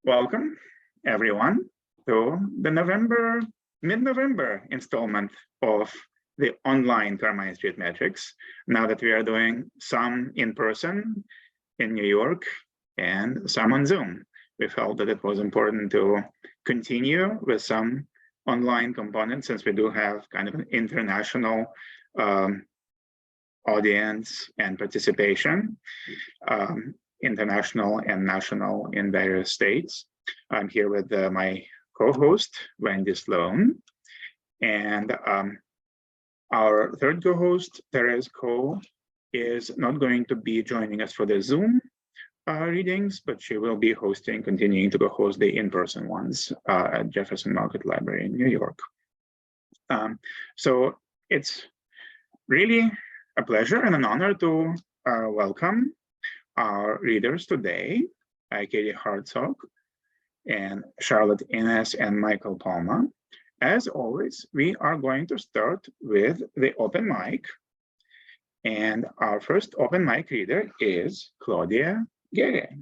Welcome, everyone, to the mid-November installment of the online Carmine Street Metrics. Now that we are doing some in person in New York and some on Zoom, we felt that it was important to continue with some online components since we do have kind of an international audience and participation. International and national in various states. I'm here with my co-host, Wendy Sloan, and our third co-host, Therese Cole, is not going to be joining us for the Zoom readings, but she will be continuing to host the in-person ones at Jefferson Market Library in New York. So it's really a pleasure and an honor to welcome our readers today, Katie Hartsock and Charlotte Innes and Michael Palma. As always, we are going to start with the open mic. And our first open mic reader is Claudia Gere.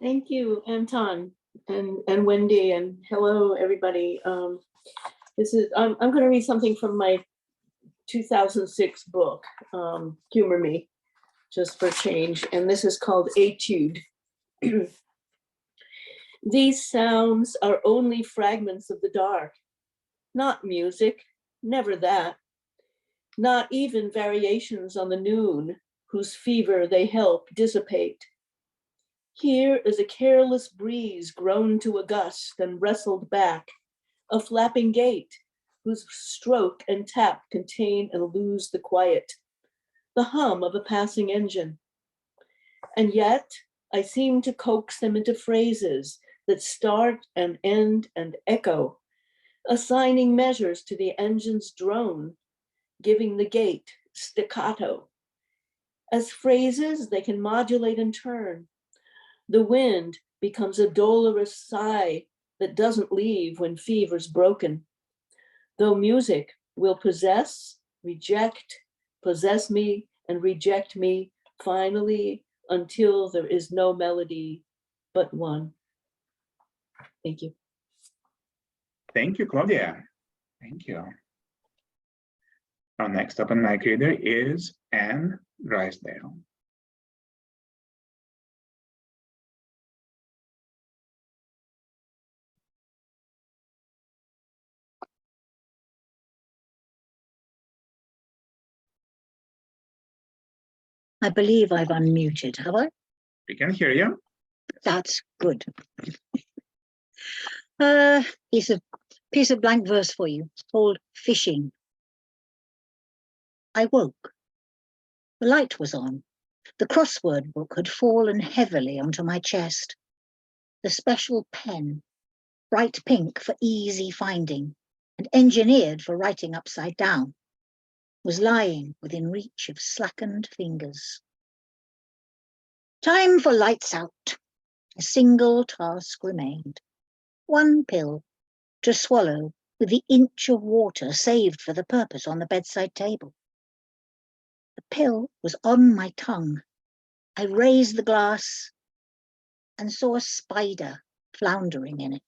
Thank you, Anton and Wendy, and hello, everybody. I'm going to read something from my 2006 book, Humor Me, just for change, and this is called Etude. These sounds are only fragments of the dark, not music, never that, not even variations on the noon, whose fever they help dissipate. Here is a careless breeze grown to a gust and wrestled back, a flapping gate, whose stroke and tap contain and lose the quiet, the hum of a passing engine. And yet, I seem to coax them into phrases that start and end and echo, assigning measures to the engine's drone, giving the gate staccato. As phrases, they can modulate and turn. The wind becomes a dolorous sigh that doesn't leave when fever's broken. Though music will possess, reject, possess me, and reject me finally until there is no melody but one. Thank you. Thank you, Claudia. Thank you. Our next open mic reader is Anne Drysdale. I believe I've unmuted, have I? We can hear you. That's good. Piece of blank verse for you, called Fishing. I woke. The light was on. The crossword book had fallen heavily onto my chest. The special pen, bright pink for easy finding and engineered for writing upside down, was lying within reach of slackened fingers. Time for lights out. A single task remained. One pill to swallow with the inch of water saved for the purpose on the bedside table. The pill was on my tongue. I raised the glass and saw a spider floundering in it.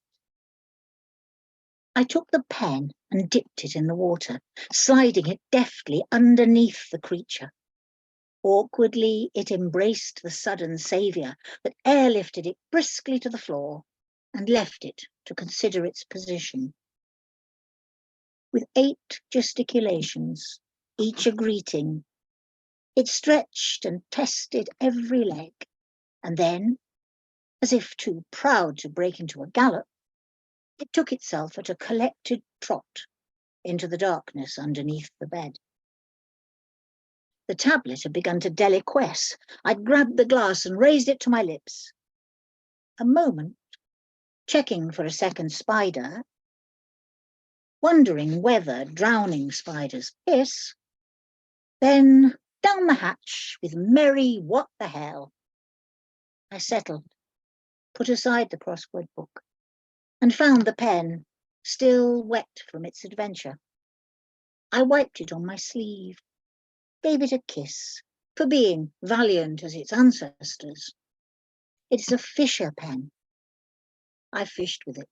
I took the pen and dipped it in the water, sliding it deftly underneath the creature. Awkwardly, it embraced the sudden saviour that airlifted it briskly to the floor and left it to consider its position. With 8 gesticulations, each a greeting, it stretched and tested every leg, and then, as if too proud to break into a gallop, it took itself at a collected trot into the darkness underneath the bed. The tablet had begun to deliquesce. I'd grabbed the glass and raised it to my lips. A moment, checking for a second spider, wondering whether drowning spiders piss, then down the hatch with merry what the hell. I settled, put aside the crossword book, and found the pen, still wet from its adventure. I wiped it on my sleeve, gave it a kiss, for being valiant as its ancestors. It is a fisher pen. I fished with it.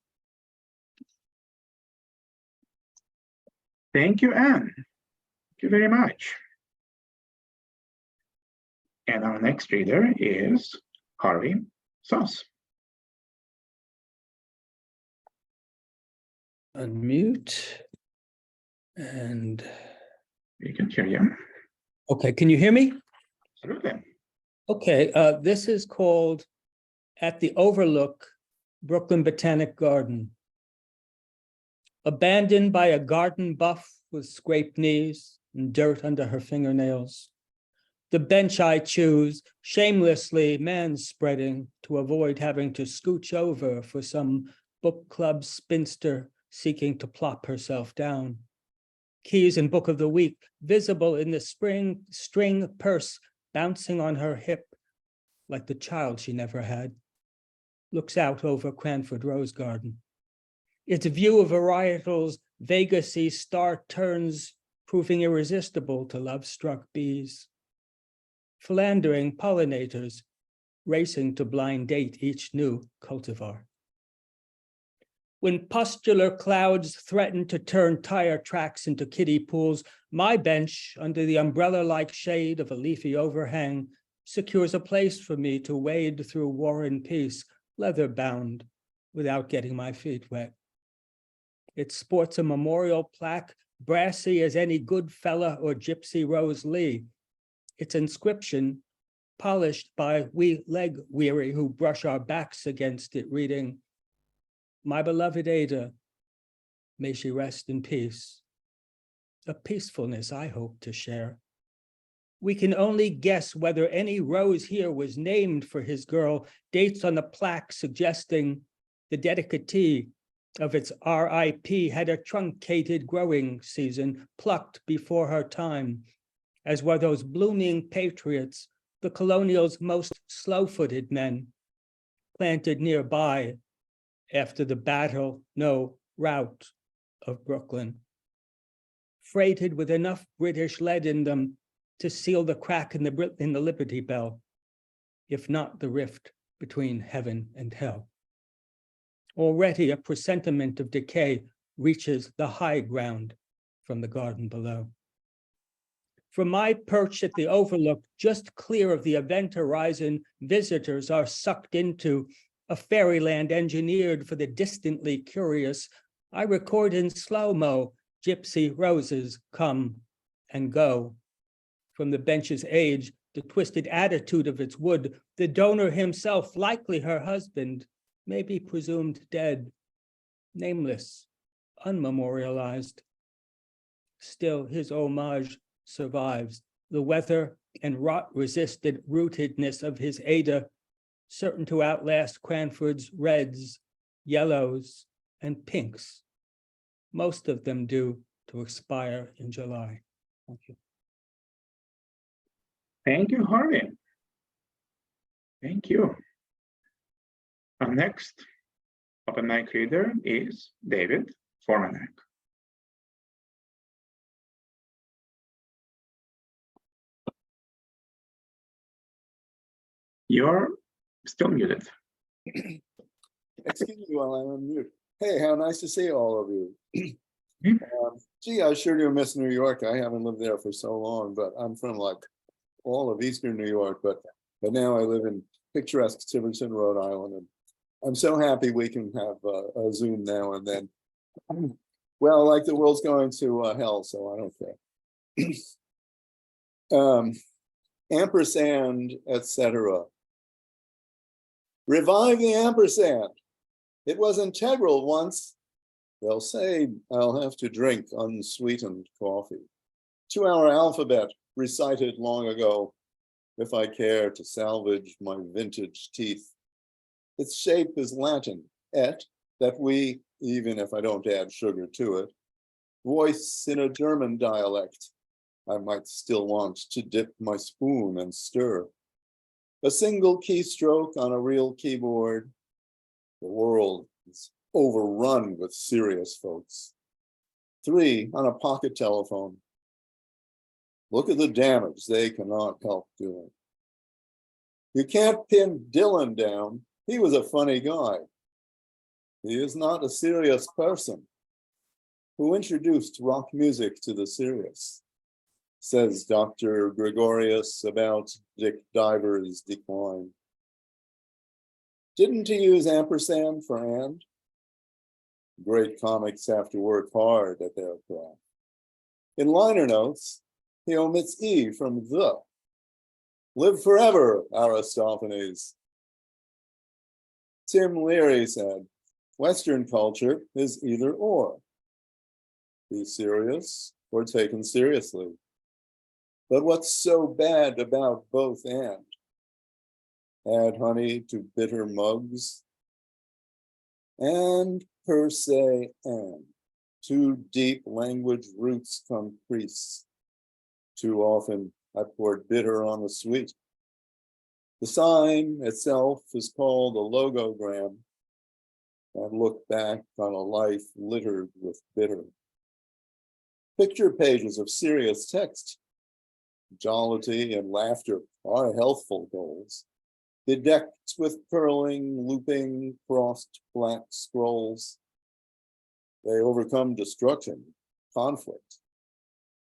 Thank you, Anne. Thank you very much. And our next reader is Harvey Soss. Unmute. And We can hear you. okay, can you hear me? Absolutely. Okay, this is called At the Overlook, Brooklyn Botanic Garden. Abandoned by a garden buff with scraped knees and dirt under her fingernails. The bench I choose, shamelessly man-spreading to avoid having to scooch over for some book club spinster seeking to plop herself down. Keys and book of the week visible in the string purse bouncing on her hip like the child she never had. Looks out over Cranford Rose Garden. Its view of varietal's Vegas-y star turns proving irresistible to love-struck bees. Philandering pollinators racing to blind date each new cultivar. When pustular clouds threaten to turn tire tracks into kiddie pools, my bench, under the umbrella-like shade of a leafy overhang, secures a place for me to wade through War and Peace, leather-bound, without getting my feet wet. It sports a memorial plaque, brassy as any good fella or gypsy Rose Lee. Its inscription, polished by we leg-weary who brush our backs against it, reading, "My beloved Ada, may she rest in peace." A peacefulness I hope to share. We can only guess whether any rose here was named for his girl, dates on the plaque suggesting the dedicatee of its RIP had a truncated growing season, plucked before her time, as were those blooming patriots, the colonial's most slow-footed men, planted nearby after the battle, no, rout of Brooklyn, freighted with enough British lead in them to seal the crack in the Liberty Bell, if not the rift between heaven and hell. Already a presentiment of decay reaches the high ground from the garden below. From my perch at the overlook, just clear of the event horizon, visitors are sucked into a fairyland engineered for the distantly curious. I record in slow-mo, gypsy roses come and go. From the bench's age, the twisted attitude of its wood, the donor himself, likely her husband, may be presumed dead, nameless, unmemorialized. Still, his homage survives. The weather and rot-resisted rootedness of his Ada, certain to outlast Cranford's reds, yellows, and pinks. Most of them due to expire in July. Thank you. Thank you, Harvey. Thank you. Our next open mic reader is David Formanek. You're still muted. Excuse me while I'm on mute. Hey, how nice to see all of you. Mhm. Gee, I sure do miss New York. I haven't lived there for so long, but I'm from like all of Eastern New York, but now I live in picturesque Tiverton, Rhode Island, and I'm so happy we can have a Zoom now and then. Well, like the world's going to hell, so I don't care. Ampersand, etc. Revive the ampersand. It was integral once. They'll say I'll have to drink unsweetened coffee. 2-hour alphabet recited long ago, if I care to salvage my vintage teeth. Its shape is Latin, et, that we, even if I don't add sugar to it, voice in a German dialect. I might still want to dip my spoon and stir. A single keystroke on a real keyboard. The world is overrun with serious folks. 3 on a pocket telephone. Look at the damage they cannot help doing. You can't pin Dylan down. He was a funny guy. He is not a serious person. Who introduced rock music to the serious, says Dr. Gregorius about Dick Diver's decline. Didn't he use ampersand for and? Great comics have to work hard at their craft. In liner notes, he omits E from the. Live forever, Aristophanes. Tim Leary said, Western culture is either or. Be serious or taken seriously. But what's so bad about both and? Add honey to bitter mugs. And per se and. Too deep language roots come crease. Too often I poured bitter on the sweet. The sign itself is called a logogram. And look back on a life littered with bitter. Picture pages of serious text. Jollity and laughter are healthful goals. Bedecked with curling, looping, crossed black scrolls. They overcome destruction, conflict,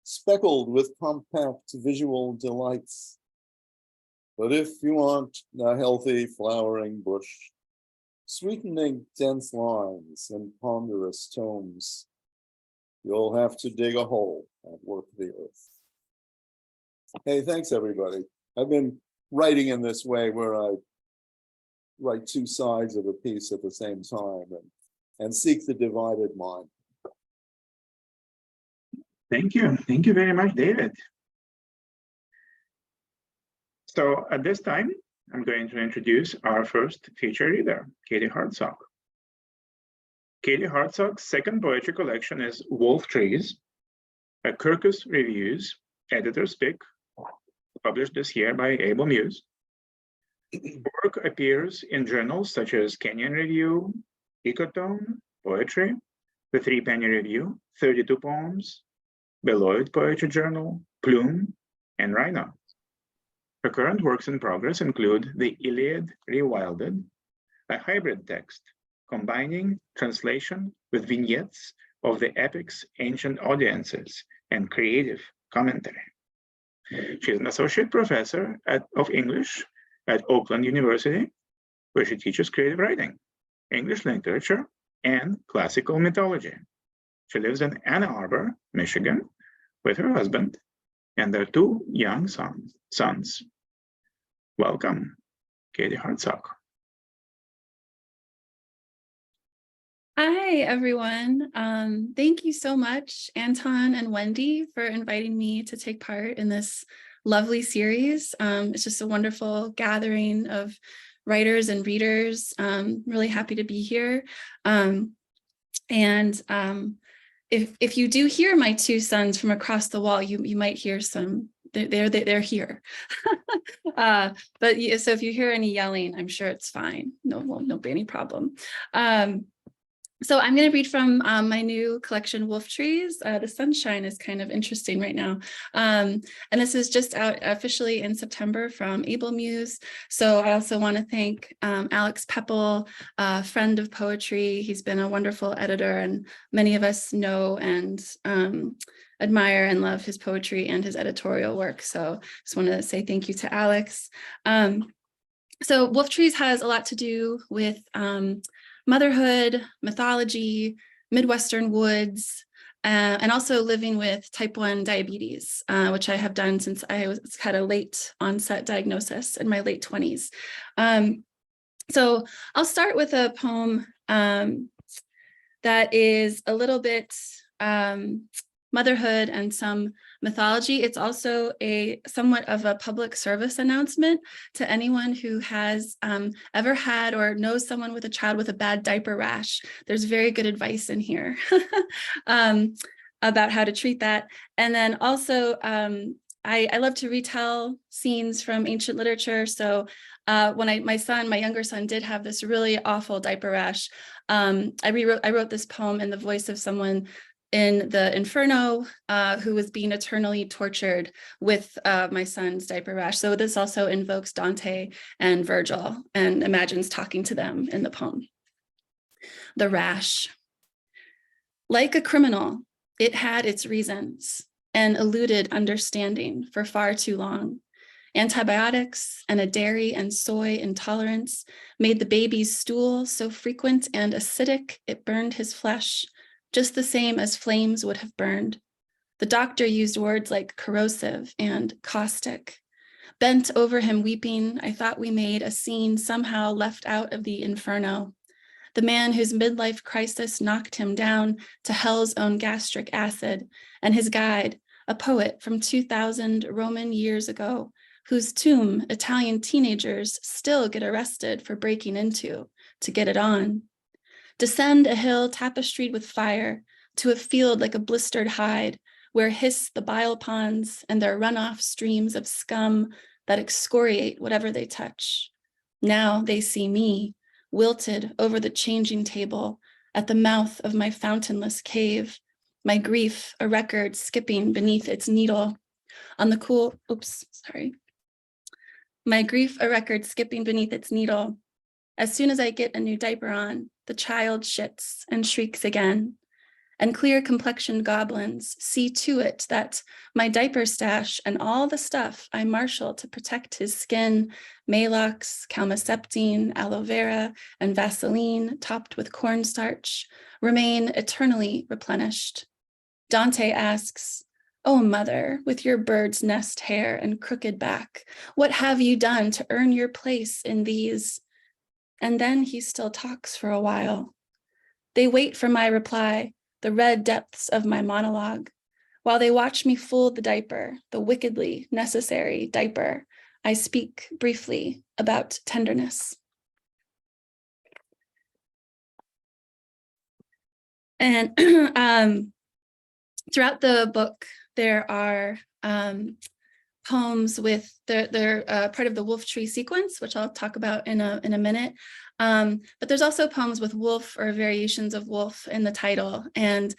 speckled with compact visual delights. But if you want a healthy flowering bush, sweetening dense lines and ponderous tomes, you'll have to dig a hole and work the earth. Hey, thanks everybody. I've been writing in this way where I write two sides of a piece at the same time and seek the divided mind. Thank you. Thank you very much, David. So at this time, I'm going to introduce our first feature reader, Katie Hartsock. Katie Hartsock's second poetry collection is Wolf Trees, a Kirkus Reviews editor's pick, published this year by Able Muse. Work appears in journals such as Kenyon Review, Ecotone, Poetry, the Three Penny Review, 32 Poems, Beloit Poetry Journal, Plume, and Rhino. Her current works in progress include The Iliad Rewilded, a hybrid text combining translation with vignettes of the epic's ancient audiences and creative commentary. She is an associate professor of English at Oakland University, where she teaches creative writing, English literature, and classical mythology. She lives in Ann Arbor, Michigan, with her husband and their two young sons. Welcome, Katie Hartsock. Hi, everyone. Thank you so much, Anton and Wendy, for inviting me to take part in this lovely series. It's just a wonderful gathering of writers and readers. Really happy to be here. If you do hear my two sons from across the wall, you might hear some. They're here. So if you hear any yelling, I'm sure it's fine. No be any problem. So I'm going to read from my new collection, Wolf Trees. The sunshine is kind of interesting right now. And this is just out officially in September from Able Muse. So I also want to thank Alex Pepple, a friend of poetry. He's been a wonderful editor, and many of us know and admire and love his poetry and his editorial work. So just want to say thank you to Alex. So Wolf Trees has a lot to do with motherhood, mythology, Midwestern woods, and also living with type 1 diabetes, which I have done since I had a late onset diagnosis in my late 20s. So I'll start with a poem that is a little bit motherhood and some mythology. It's also somewhat of a public service announcement to anyone who has ever had or knows someone with a child with a bad diaper rash. There's very good advice in here about how to treat that. And then also, I love to retell scenes from ancient literature. So when my younger son did have this really awful diaper rash, I wrote this poem in the voice of someone in the Inferno, who was being eternally tortured with my son's diaper rash. So this also invokes Dante and Virgil and imagines talking to them in the poem. The rash. Like a criminal, it had its reasons and eluded understanding for far too long. Antibiotics and a dairy and soy intolerance made the baby's stool so frequent and acidic it burned his flesh, just the same as flames would have burned. The doctor used words like corrosive and caustic. Bent over him weeping, I thought we made a scene somehow left out of the Inferno. The man whose midlife crisis knocked him down to hell's own gastric acid, and his guide, a poet from 2000 Roman years ago, whose tomb Italian teenagers still get arrested for breaking into to get it on. Descend a hill tapestried with fire to a field like a blistered hide, where hiss the bile ponds and their runoff streams of scum that excoriate whatever they touch. Now they see me, wilted over the changing table at the mouth of my fountainless cave, my grief a record skipping beneath its needle on the cool, my grief a record skipping beneath its needle. As soon as I get a new diaper on, the child shits and shrieks again. And clear complexioned goblins see to it that my diaper stash and all the stuff I marshal to protect his skin, Maalox, calmoseptine, aloe vera, and Vaseline topped with cornstarch, remain eternally replenished. Dante asks, "Oh, mother, with your bird's nest hair and crooked back, what have you done to earn your place in these?" And then he still talks for a while. They wait for my reply, the red depths of my monologue. While they watch me fold the diaper, the wickedly necessary diaper, I speak briefly about tenderness. And throughout the book, there are poems with, they're part of the wolf tree sequence, which I'll talk about in a minute. But there's also poems with wolf or variations of wolf in the title. And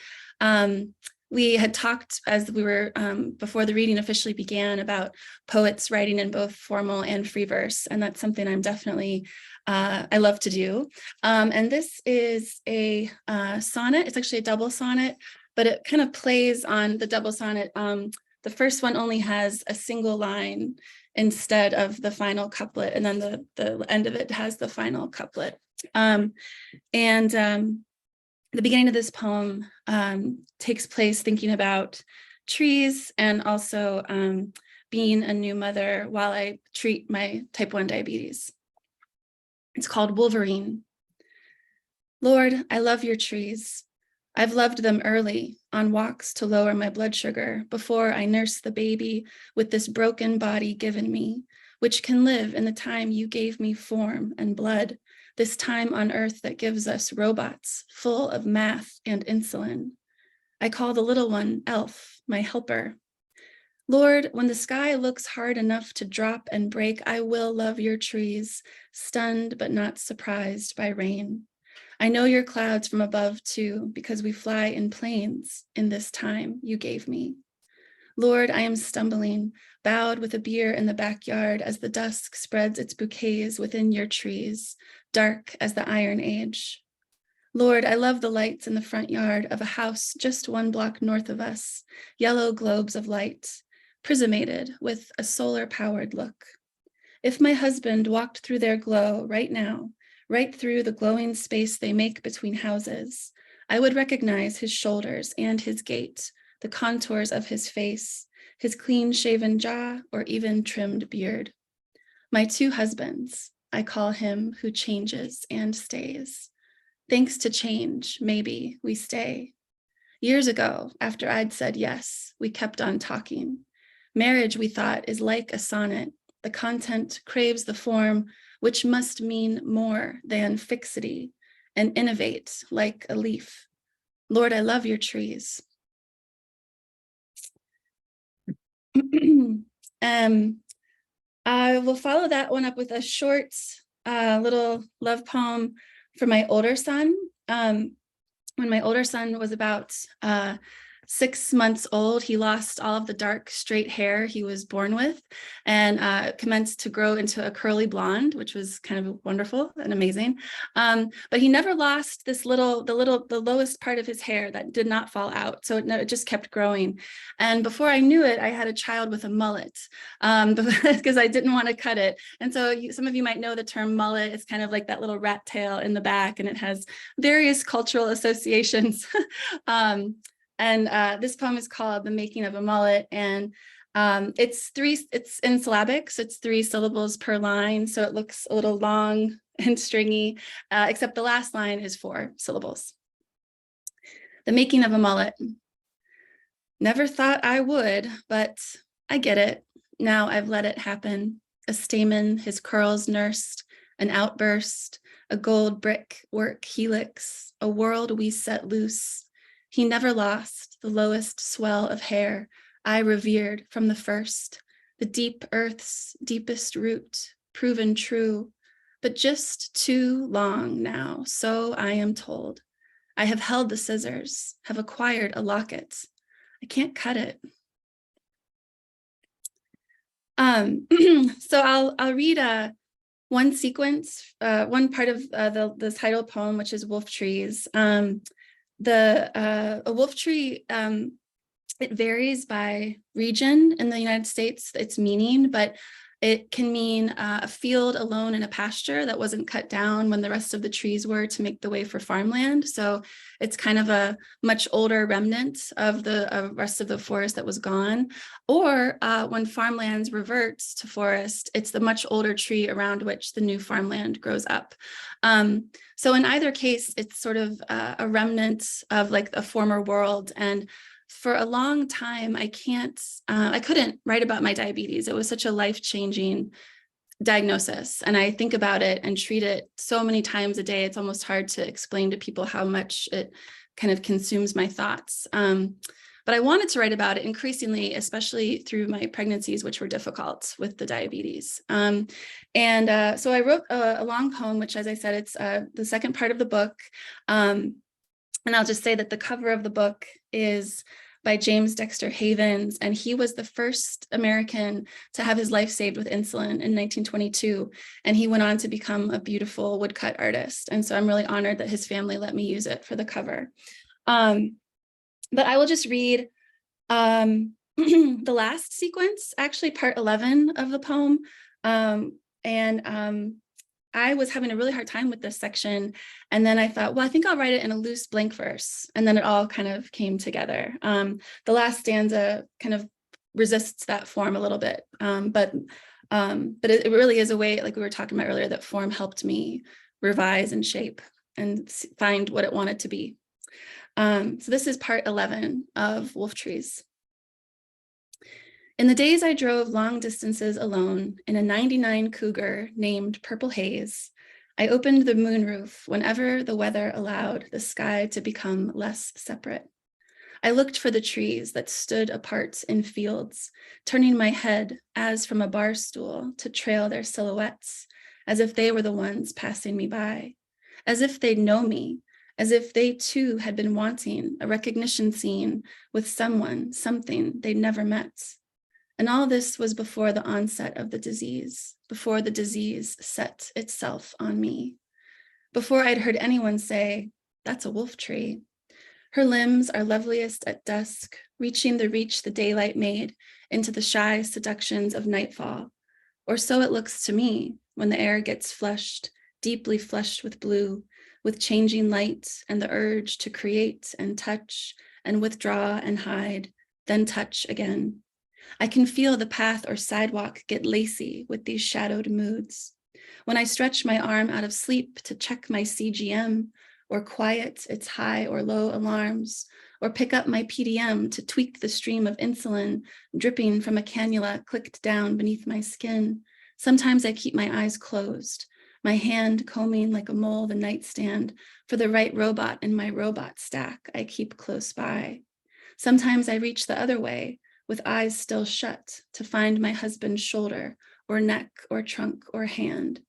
we had talked as we were, before the reading officially began, about poets writing in both formal and free verse. And that's something I'm definitely, I love to do. And this is a sonnet. It's actually a double sonnet, but it kind of plays on the double sonnet. The first one only has a single line instead of the final couplet, and then the end of it has the final couplet. The beginning of this poem takes place thinking about trees and also being a new mother while I treat my type 1 diabetes. It's called Wolverine. Lord, I love your trees. I've loved them early on walks to lower my blood sugar before I nurse the baby with this broken body given me, which can live in the time you gave me form and blood, this time on earth that gives us robots full of math and insulin. I call the little one Elf, my helper. Lord, when the sky looks hard enough to drop and break, I will love your trees, stunned but not surprised by rain. I know your clouds from above too, because we fly in planes in this time you gave me. Lord, I am stumbling, bowed with a beer in the backyard as the dusk spreads its bouquets within your trees, dark as the Iron Age. Lord, I love the lights in the front yard of a house just 1 block north of us, yellow globes of light, prismated with a solar-powered look. If my husband walked through their glow right now, right through the glowing space they make between houses, I would recognize his shoulders and his gait, the contours of his face, his clean-shaven jaw, or even trimmed beard. My 2 husbands, I call him who changes and stays. Thanks to change, maybe we stay. Years ago, after I'd said yes, we kept on talking. Marriage, we thought, is like a sonnet. The content craves the form, which must mean more than fixity, and innovate like a leaf. Lord, I love your trees. I will follow that one up with a short little love poem for my older son. When my older son was about 6 months old, he lost all of the dark, straight hair he was born with and commenced to grow into a curly blonde, which was kind of wonderful and amazing. But he never lost the lowest part of his hair that did not fall out. So it just kept growing. And before I knew it, I had a child with a mullet because I didn't want to cut it. And so some of you might know the term mullet. It's kind of like that little rat tail in the back, and it has various cultural associations. This poem is called The Making of a Mullet, and it's in syllabic, so it's 3 syllables per line, so it looks a little long and stringy, except the last line is 4 syllables. The making of a mullet. Never thought I would, but I get it. Now I've let it happen. A stamen, his curls nursed, an outburst, a gold brick work helix, a world we set loose. He never lost the lowest swell of hair I revered from the first, the deep earth's deepest root, proven true, but just too long now, so I am told. I have held the scissors, have acquired a locket. I can't cut it. So I'll read one sequence, one part of the title poem, which is Wolf Trees. A wolf tree, it varies by region in the United States, its meaning, but it can mean a field alone in a pasture that wasn't cut down when the rest of the trees were to make the way for farmland. So it's kind of a much older remnant of the rest of the forest that was gone. Or when farmlands revert to forest, it's the much older tree around which the new farmland grows up. So in either case, it's sort of a remnant of like a former world. And for a long time, I couldn't write about my diabetes. It was such a life-changing diagnosis. And I think about it and treat it so many times a day. It's almost hard to explain to people how much it kind of consumes my thoughts. But I wanted to write about it increasingly, especially through my pregnancies, which were difficult with the diabetes. So I wrote a long poem, which, as I said, it's the second part of the book. And I'll just say that the cover of the book is by James Dexter Havens, and he was the first American to have his life saved with insulin in 1922. And he went on to become a beautiful woodcut artist. And so I'm really honored that his family let me use it for the cover. But I will just read the last sequence, actually part 11 of the poem. I was having a really hard time with this section. And then I thought, well, I think I'll write it in a loose blank verse. And then it all kind of came together. The last stanza kind of resists that form a little bit. But it really is a way, like we were talking about earlier, that form helped me revise and shape and find what it wanted to be. So this is part 11 of Wolf Trees. In the days I drove long distances alone in a 99 Cougar named Purple Haze, I opened the moonroof whenever the weather allowed the sky to become less separate. I looked for the trees that stood apart in fields, turning my head as from a bar stool to trail their silhouettes, as if they were the ones passing me by, as if they'd know me, as if they too had been wanting a recognition scene with someone, something they'd never met. And all this was before the onset of the disease, before the disease set itself on me, before I'd heard anyone say, that's a wolf tree. Her limbs are loveliest at dusk, reaching the reach the daylight made into the shy seductions of nightfall. Or so it looks to me when the air gets flushed, deeply flushed with blue, with changing light and the urge to create and touch and withdraw and hide, then touch again. I can feel the path or sidewalk get lacy with these shadowed moods. When I stretch my arm out of sleep to check my CGM or quiet its high or low alarms, or pick up my PDM to tweak the stream of insulin dripping from a cannula clicked down beneath my skin, sometimes I keep my eyes closed, my hand combing like a mole the nightstand for the right robot in my robot stack I keep close by. Sometimes I reach the other way, with eyes still shut, to find my husband's shoulder or neck or trunk or hand.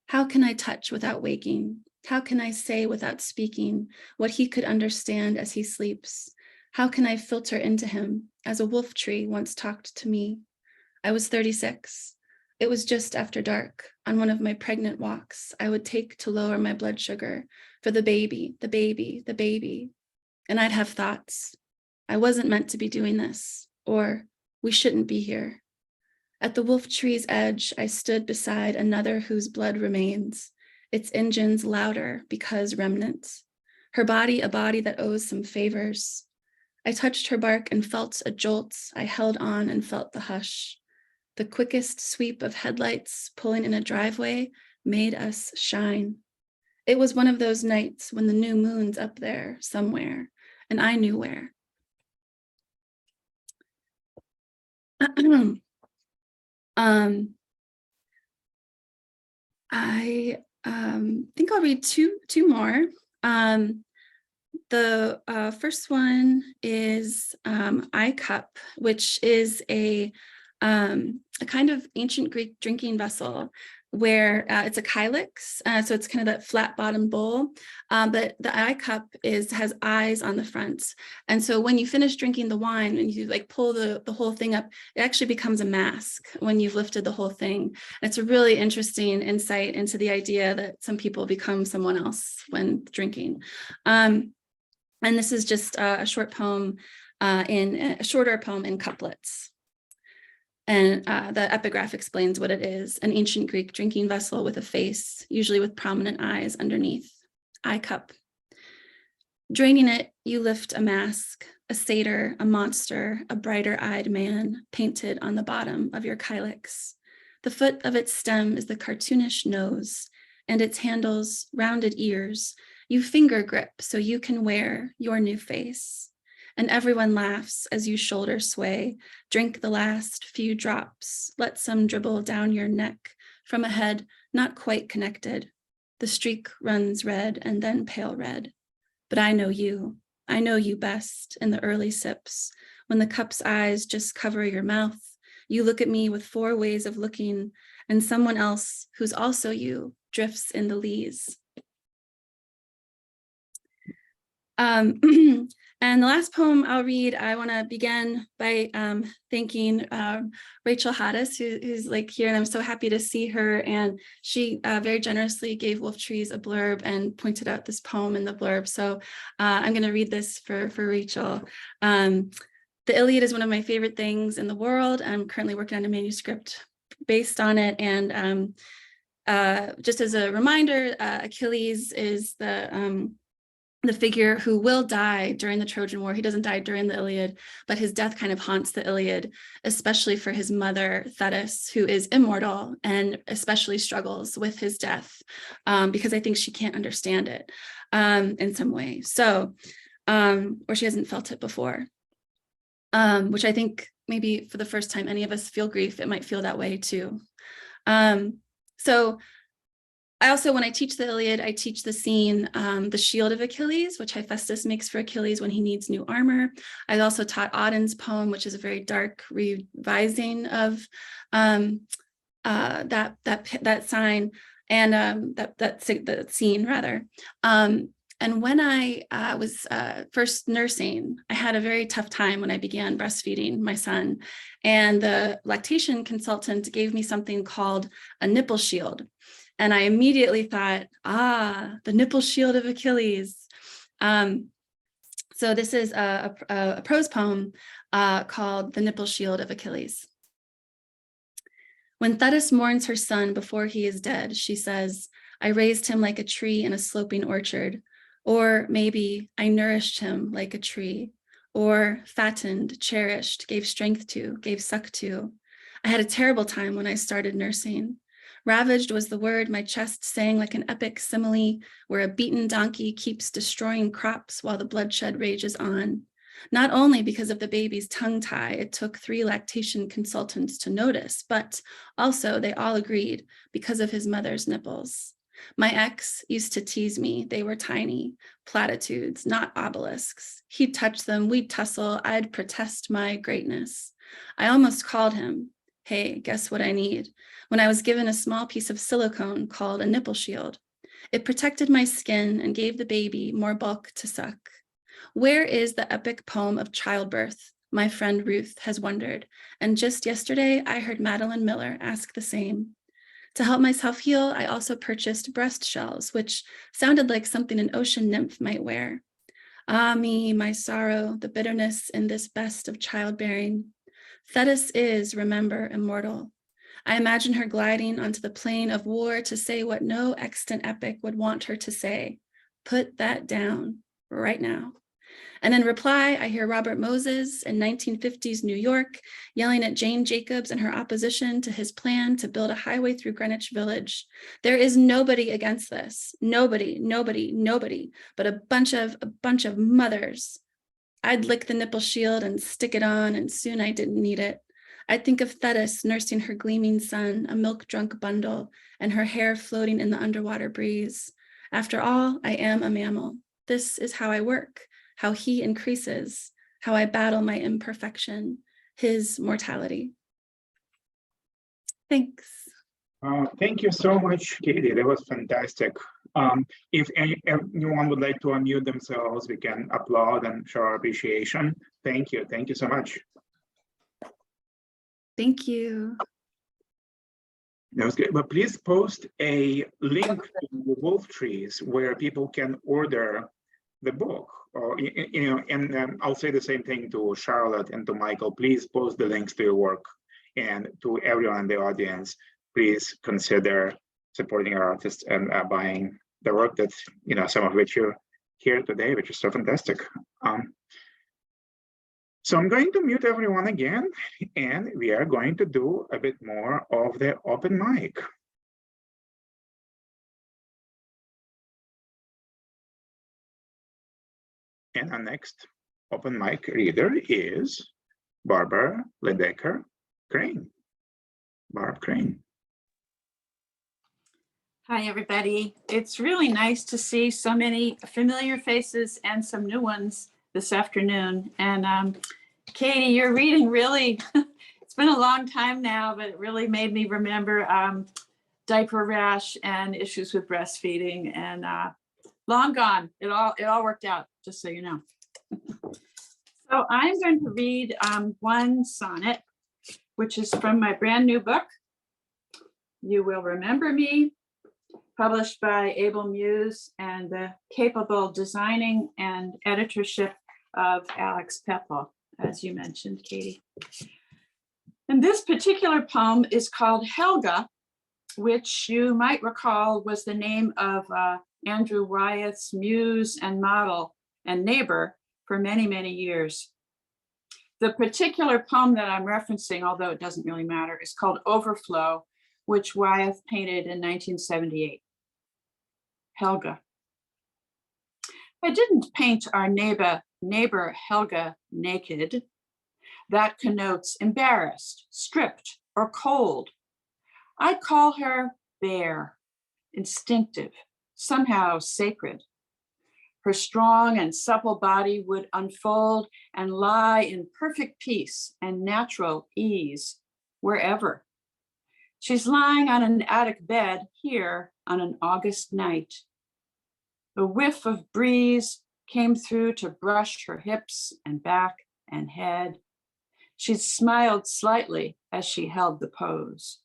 How can I touch without waking? How can I say without speaking what he could understand as he sleeps? How can I filter into him as a wolf tree once talked to me? I was 36. It was just after dark on one of my pregnant walks I would take to lower my blood sugar for the baby, the baby, the baby. And I'd have thoughts. I wasn't meant to be doing this, or we shouldn't be here. At the wolf tree's edge, I stood beside another whose blood remains, its engines louder because remnants, her body a body that owes some favors. I touched her bark and felt a jolt. I held on and felt the hush. The quickest sweep of headlights pulling in a driveway made us shine. It was one of those nights when the new moon's up there somewhere, and I knew where. I think I'll read two more. The first one is I cup, which is a kind of ancient Greek drinking vessel where it's a kylix, so it's kind of that flat bottom bowl, but the eye cup has eyes on the front. And so when you finish drinking the wine and you like pull the whole thing up, it actually becomes a mask when you've lifted the whole thing. And it's a really interesting insight into the idea that some people become someone else when drinking. And this is just a short poem, a shorter poem in couplets. And the epigraph explains what it is: an ancient Greek drinking vessel with a face, usually with prominent eyes underneath. Eye cup. Draining it, you lift a mask, a satyr, a monster, a brighter-eyed man painted on the bottom of your kylix. The foot of its stem is the cartoonish nose, and its handles, rounded ears, you finger grip so you can wear your new face. And everyone laughs as you shoulder sway, drink the last few drops, let some dribble down your neck from a head not quite connected. The streak runs red and then pale red. But I know you best in the early sips. When the cup's eyes just cover your mouth, you look at me with 4 ways of looking, and someone else who's also you drifts in the lees. And the last poem I'll read, I want to begin by thanking Rachel Horace, who's like here, and I'm so happy to see her. And she very generously gave Wolf Trees a blurb and pointed out this poem in the blurb. So I'm going to read this for Rachel. The Iliad is one of my favorite things in the world. I'm currently working on a manuscript based on it. And just as a reminder, Achilles is the figure who will die during the Trojan War. He doesn't die during the Iliad, but his death kind of haunts the Iliad, especially for his mother, Thetis, who is immortal and especially struggles with his death because I think she can't understand it in some way. So, or she hasn't felt it before, which I think maybe for the first time any of us feel grief, it might feel that way too. So I also, when I teach the Iliad, I teach the scene, the shield of Achilles, which Hephaestus makes for Achilles when he needs new armor. I also taught Auden's poem, which is a very dark revising of that sign and that scene rather. And when I was first nursing, I had a very tough time when I began breastfeeding my son. And the lactation consultant gave me something called a nipple shield. And I immediately thought, the nipple shield of Achilles. So this is a prose poem called The Nipple Shield of Achilles. When Thetis mourns her son before he is dead, she says, I raised him like a tree in a sloping orchard. Or maybe I nourished him like a tree. Or fattened, cherished, gave strength to, gave suck to. I had a terrible time when I started nursing. Ravaged was the word my chest sang like an epic simile where a beaten donkey keeps destroying crops while the bloodshed rages on. Not only because of the baby's tongue tie, it took 3 lactation consultants to notice, but also they all agreed because of his mother's nipples. My ex used to tease me. They were tiny, platitudes, not obelisks. He'd touch them, we'd tussle, I'd protest my greatness. I almost called him, hey, guess what I need? When I was given a small piece of silicone called a nipple shield. It protected my skin and gave the baby more bulk to suck. Where is the epic poem of childbirth? My friend Ruth has wondered. And just yesterday, I heard Madeline Miller ask the same. To help myself heal, I also purchased breast shells, which sounded like something an ocean nymph might wear. Ah, me, my sorrow, the bitterness in this best of childbearing. Thetis is, remember, immortal. I imagine her gliding onto the plain of war to say what no extant epic would want her to say. Put that down right now. And in reply, I hear Robert Moses in 1950s New York yelling at Jane Jacobs and her opposition to his plan to build a highway through Greenwich Village. There is nobody against this. Nobody, but a bunch of mothers. I'd lick the nipple shield and stick it on, and soon I didn't need it. I'd think of Thetis nursing her gleaming son, a milk-drunk bundle, and her hair floating in the underwater breeze. After all, I am a mammal. This is how I work, how he increases, how I battle my imperfection, his mortality. Thanks. Thank you so much, Katie. That was fantastic. If anyone would like to unmute themselves, we can applaud and show our appreciation. Thank you. Thank you so much. Thank you. That was good. But please post a link to the Wolf Trees where people can order the book. Or, and I'll say the same thing to Charlotte and to Michael. Please post the links to your work, and to everyone in the audience. Please consider supporting our artists and buying the work that, some of which you hear today, which is so fantastic. So I'm going to mute everyone again, and we are going to do a bit more of the open mic. And our next open mic reader is Barbara Lydecker Crane. Barb Crane. Hi, everybody. It's really nice to see so many familiar faces and some new ones this afternoon. And Katie, your reading really, it's been a long time now, but it really made me remember diaper rash and issues with breastfeeding, and long gone. It all worked out, just so you know. So I'm going to read one sonnet, which is from my brand new book, You Will Remember Me, published by Able Muse and the capable designing and editorship of Alex Pepple, as you mentioned, Katie. And this particular poem is called Helga, which you might recall was the name of Andrew Wyeth's muse and model and neighbor for many, many years. The particular poem that I'm referencing, although it doesn't really matter, is called Overflow, which Wyeth painted in 1978. Helga. I didn't paint our neighbor Helga naked. That connotes embarrassed, stripped, or cold. I call her bare, instinctive, somehow sacred. Her strong and supple body would unfold and lie in perfect peace and natural ease wherever. She's lying on an attic bed here on an August night. A whiff of breeze came through to brush her hips and back and head. She smiled slightly as she held the pose.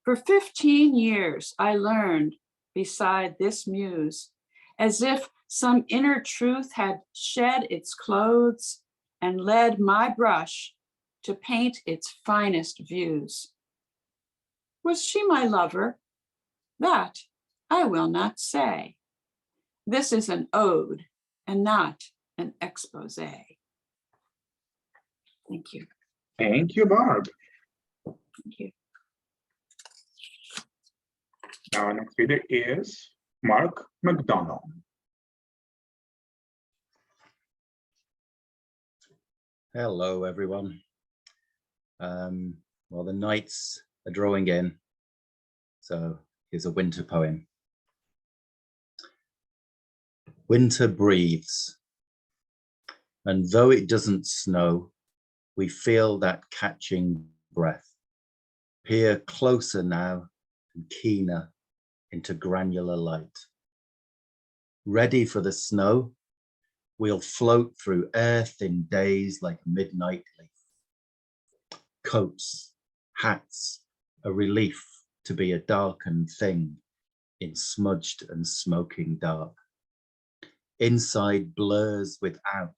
For 15 years, I learned beside this muse, as if some inner truth had shed its clothes and led my brush to paint its finest views. Was she my lover? That I will not say. This is an ode and not an expose. Thank you. Thank you, Barb. Thank you. Our next reader is Mark McDonnell. Hello, everyone. Well, the nights are drawing in, so here's a winter poem. Winter breathes, and though it doesn't snow, we feel that catching breath. Peer closer now and keener into granular light. Ready for the snow, we'll float through earth in days like a midnight leaf. Coats, hats, a relief to be a darkened thing in smudged and smoking dark. Inside blurs without,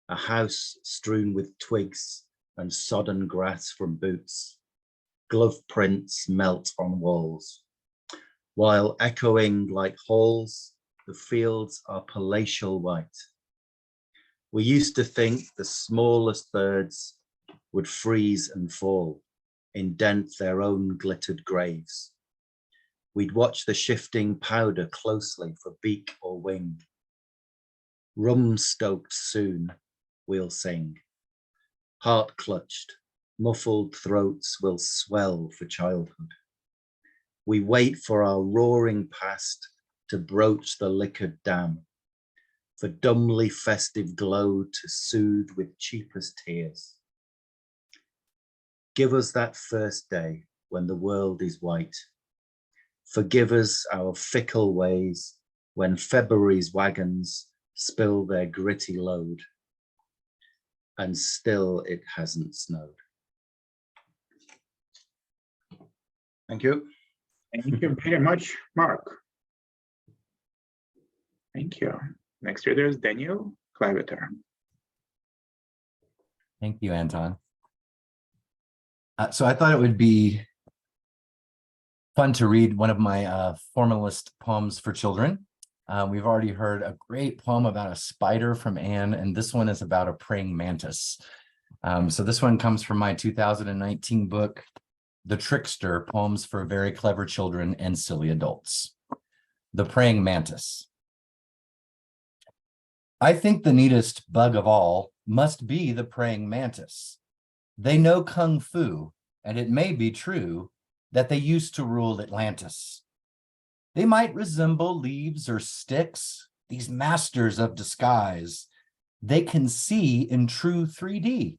a house strewn with twigs and sodden grass from boots. Glove prints melt on walls, while echoing like halls, the fields are palatial white. We used to think the smallest birds would freeze and fall, indent their own glittered graves. We'd watch the shifting powder closely for beak or wing. Rum stoked soon, we'll sing. Heart clutched, muffled throats will swell for childhood. We wait for our roaring past to broach the liquored dam, for dumbly festive glow to soothe with cheapest tears. Give us that first day when the world is white. Forgive us our fickle ways when February's wagons spill their gritty load, and still it hasn't snowed. Thank you. Thank you very much, Mark. Thank you. Next reader is Daniel Klawitter. Thank you, Anton. So I thought it would be fun to read one of my formalist poems for children. We've already heard a great poem about a spider from Anne, and this one is about a praying mantis. So this one comes from my 2019 book, The Trickster, Poems for Very Clever Children and Silly Adults. The Praying Mantis. I think the neatest bug of all must be the praying mantis. They know Kung Fu, and it may be true that they used to rule Atlantis. They might resemble leaves or sticks, these masters of disguise. They can see in true 3D.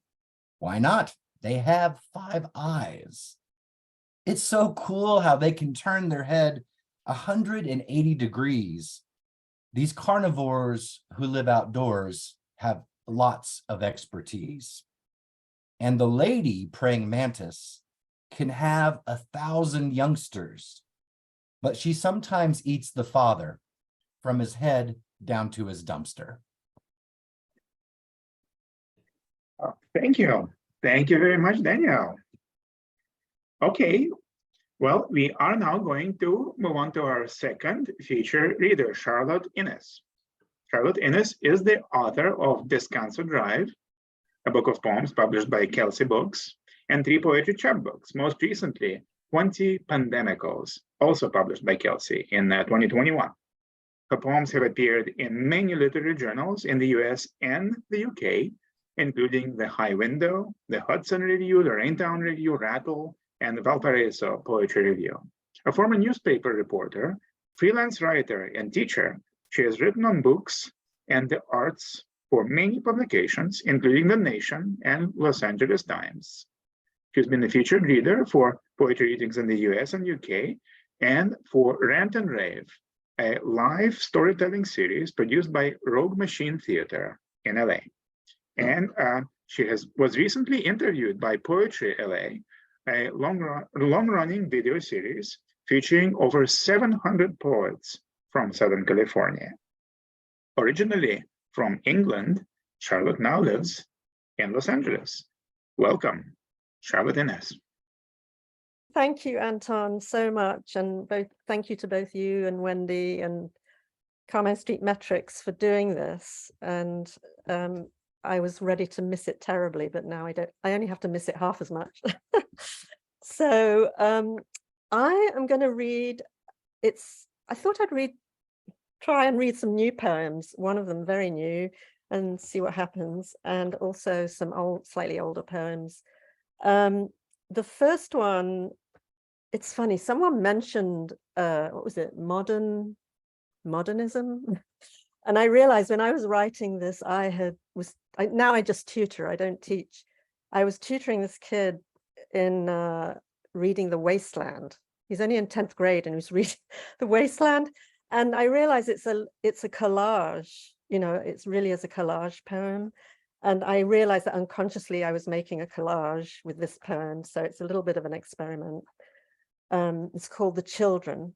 Why not? They have 5 eyes. It's so cool how they can turn their head 180 degrees. These carnivores who live outdoors have lots of expertise. And the lady praying mantis can have 1,000 youngsters, but she sometimes eats the father from his head down to his dumpster. Thank you. Thank you very much, Daniel. Okay, well, we are now going to move on to our second feature reader, Charlotte Innes. Charlotte Innes is the author of Descanso Drive, a book of poems published by Kelsey Books, and 3 poetry chapbooks, most recently 20 Pandemicals, also published by Kelsey in 2021. Her poems have appeared in many literary journals in the US and the UK, including the High Window, the Hudson Review, the Raintown Review, Rattle, and the Valparaiso Poetry Review. A former newspaper reporter, freelance writer, and teacher, she has written on books and the arts for many publications, including The Nation and Los Angeles Times. She's been a featured reader for poetry readings in the US and UK, and for Rant and Rave, a live storytelling series produced by Rogue Machine Theater in LA. And she was recently interviewed by Poetry LA, a long-running video series featuring over 700 poets from Southern California. Originally from England, Charlotte now lives in Los Angeles. Welcome, Charlotte Innes. Thank you, Anton, so much. And thank you to both you and Wendy and Carmine Street Metrics for doing this. And I was ready to miss it terribly, but now I don't. I only have to miss it half as much. So I am going to read. I thought I'd try and read some new poems. One of them very new, and see what happens. And also some slightly older poems. The first one, it's funny. Someone mentioned what was it? Modernism. And I realized when I was writing this, now I just tutor, I don't teach. I was tutoring this kid in reading The Wasteland, He's only in 10th grade and he's reading The Wasteland. And I realize it's a collage, you know, it's really as a collage poem. And I realized that unconsciously I was making a collage with this poem. So it's a little bit of an experiment. It's called The Children.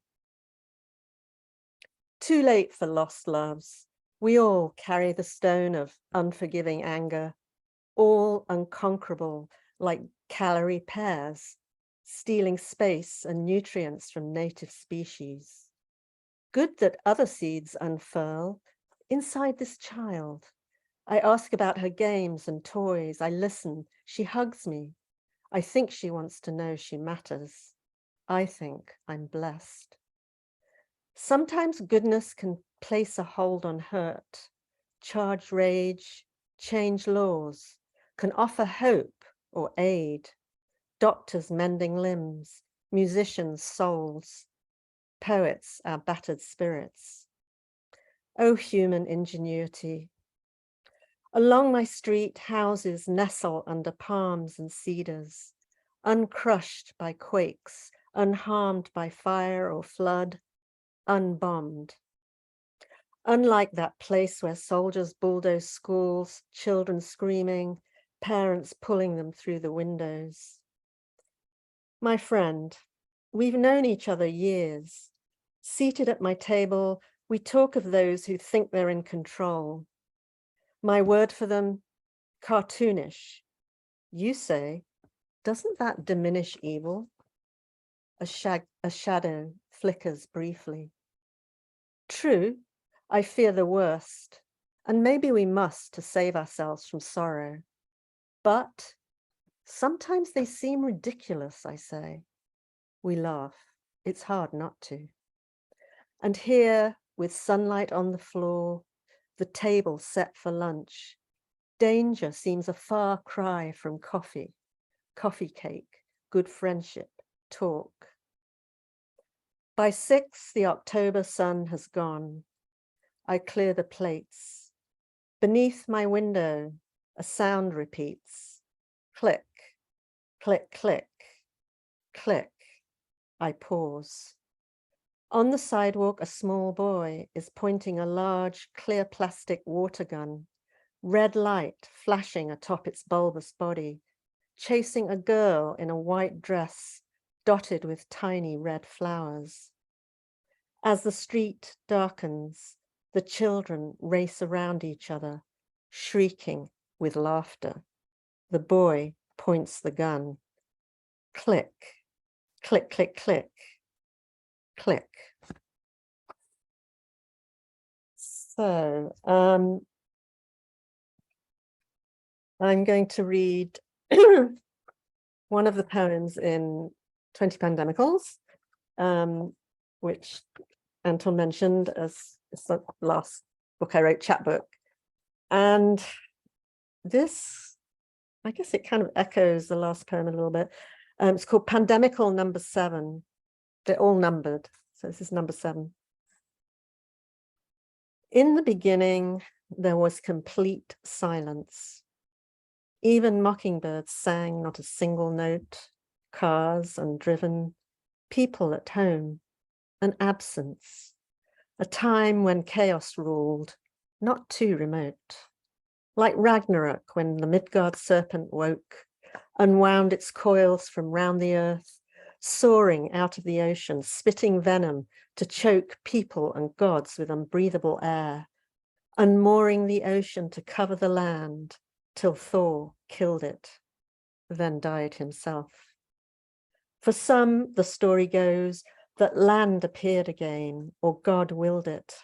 Too late for lost loves. We all carry the stone of unforgiving anger, all unconquerable like calorie pears, stealing space and nutrients from native species. Good that other seeds unfurl inside this child. I ask about her games and toys. I listen. She hugs me. I think she wants to know she matters. I think I'm blessed. Sometimes goodness can place a hold on hurt, charge rage, change laws, can offer hope or aid. Doctors mending limbs, musicians' souls, poets our battered spirits. Oh, human ingenuity. Along my street, houses nestle under palms and cedars, uncrushed by quakes, unharmed by fire or flood, unbombed. Unlike that place where soldiers bulldoze schools, children screaming, parents pulling them through the windows. My friend, we've known each other years. Seated at my table, we talk of those who think they're in control. My word for them, cartoonish. You say, doesn't that diminish evil? A shadow flickers briefly. True, I fear the worst, and maybe we must to save ourselves from sorrow. But sometimes they seem ridiculous, I say. We laugh. It's hard not to. And here, with sunlight on the floor, the table set for lunch, danger seems a far cry from coffee cake, good friendship, talk. By 6, the October sun has gone. I clear the plates. Beneath my window, a sound repeats. Click, click, click, click. I pause. On the sidewalk, a small boy is pointing a large, clear plastic water gun, red light flashing atop its bulbous body, chasing a girl in a white dress dotted with tiny red flowers. As the street darkens, the children race around each other, shrieking with laughter. The boy points the gun. Click, click, click, click, click. So I'm going to read one of the poems in 20 Pandemicals, which Anton mentioned as it's the last book I wrote, chapbook. And this, I guess it kind of echoes the last poem a little bit. It's called Pandemical number 7. They're all numbered, so this is number 7. In the beginning, there was complete silence. Even mockingbirds sang not a single note, cars undriven, people at home, an absence, a time when chaos ruled, not too remote. Like Ragnarok, when the Midgard serpent woke, unwound its coils from round the earth, soaring out of the ocean, spitting venom to choke people and gods with unbreathable air, unmooring the ocean to cover the land till Thor killed it, then died himself. For some, the story goes that land appeared again, or God willed it,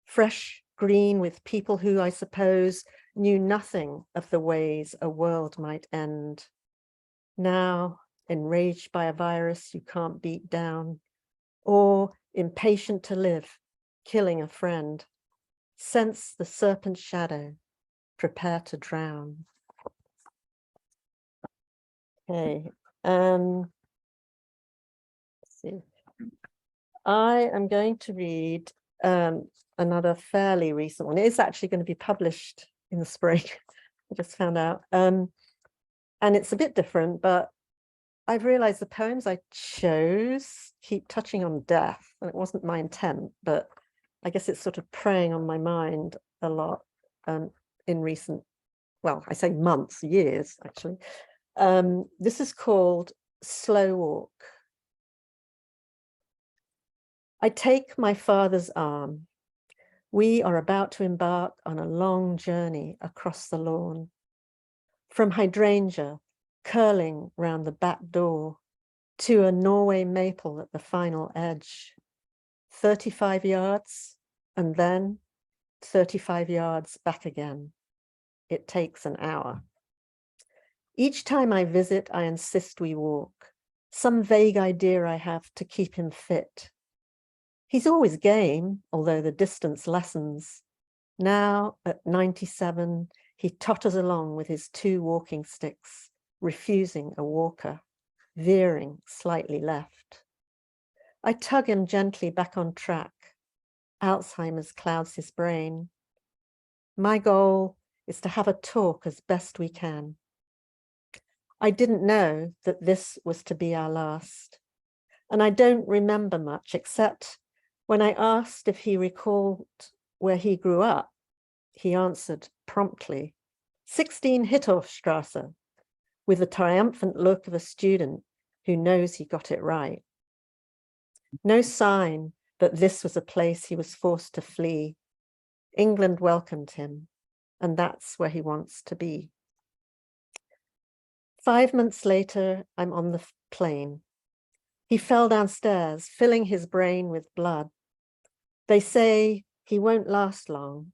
fresh, green, with people who, I suppose, knew nothing of the ways a world might end. Now, enraged by a virus you can't beat down, or impatient to live, killing a friend, sense the serpent's shadow, prepare to drown. Okay, let's see. I am going to read another fairly recent one. It is actually going to be published in the spring. I just found out. And it's a bit different, but I've realized the poems I chose keep touching on death, and it wasn't my intent, but I guess it's sort of preying on my mind a lot in recent, well, I say months, years, actually. This is called Slow Walk. I take my father's arm. We are about to embark on a long journey across the lawn. From hydrangea curling round the back door to a Norway maple at the final edge. 35 yards and then 35 yards back again. It takes an hour. Each time I visit, I insist we walk. Some vague idea I have to keep him fit. He's always game, although the distance lessens. Now, at 97, he totters along with his 2 walking sticks, refusing a walker, veering slightly left. I tug him gently back on track. Alzheimer's clouds his brain. My goal is to have a talk as best we can. I didn't know that this was to be our last, and I don't remember much except when I asked if he recalled where he grew up, he answered promptly, 16 Hittorfstrasse, with the triumphant look of a student who knows he got it right. No sign that this was a place he was forced to flee. England welcomed him, and that's where he wants to be. 5 months later, I'm on the plane. He fell downstairs, filling his brain with blood. They say he won't last long,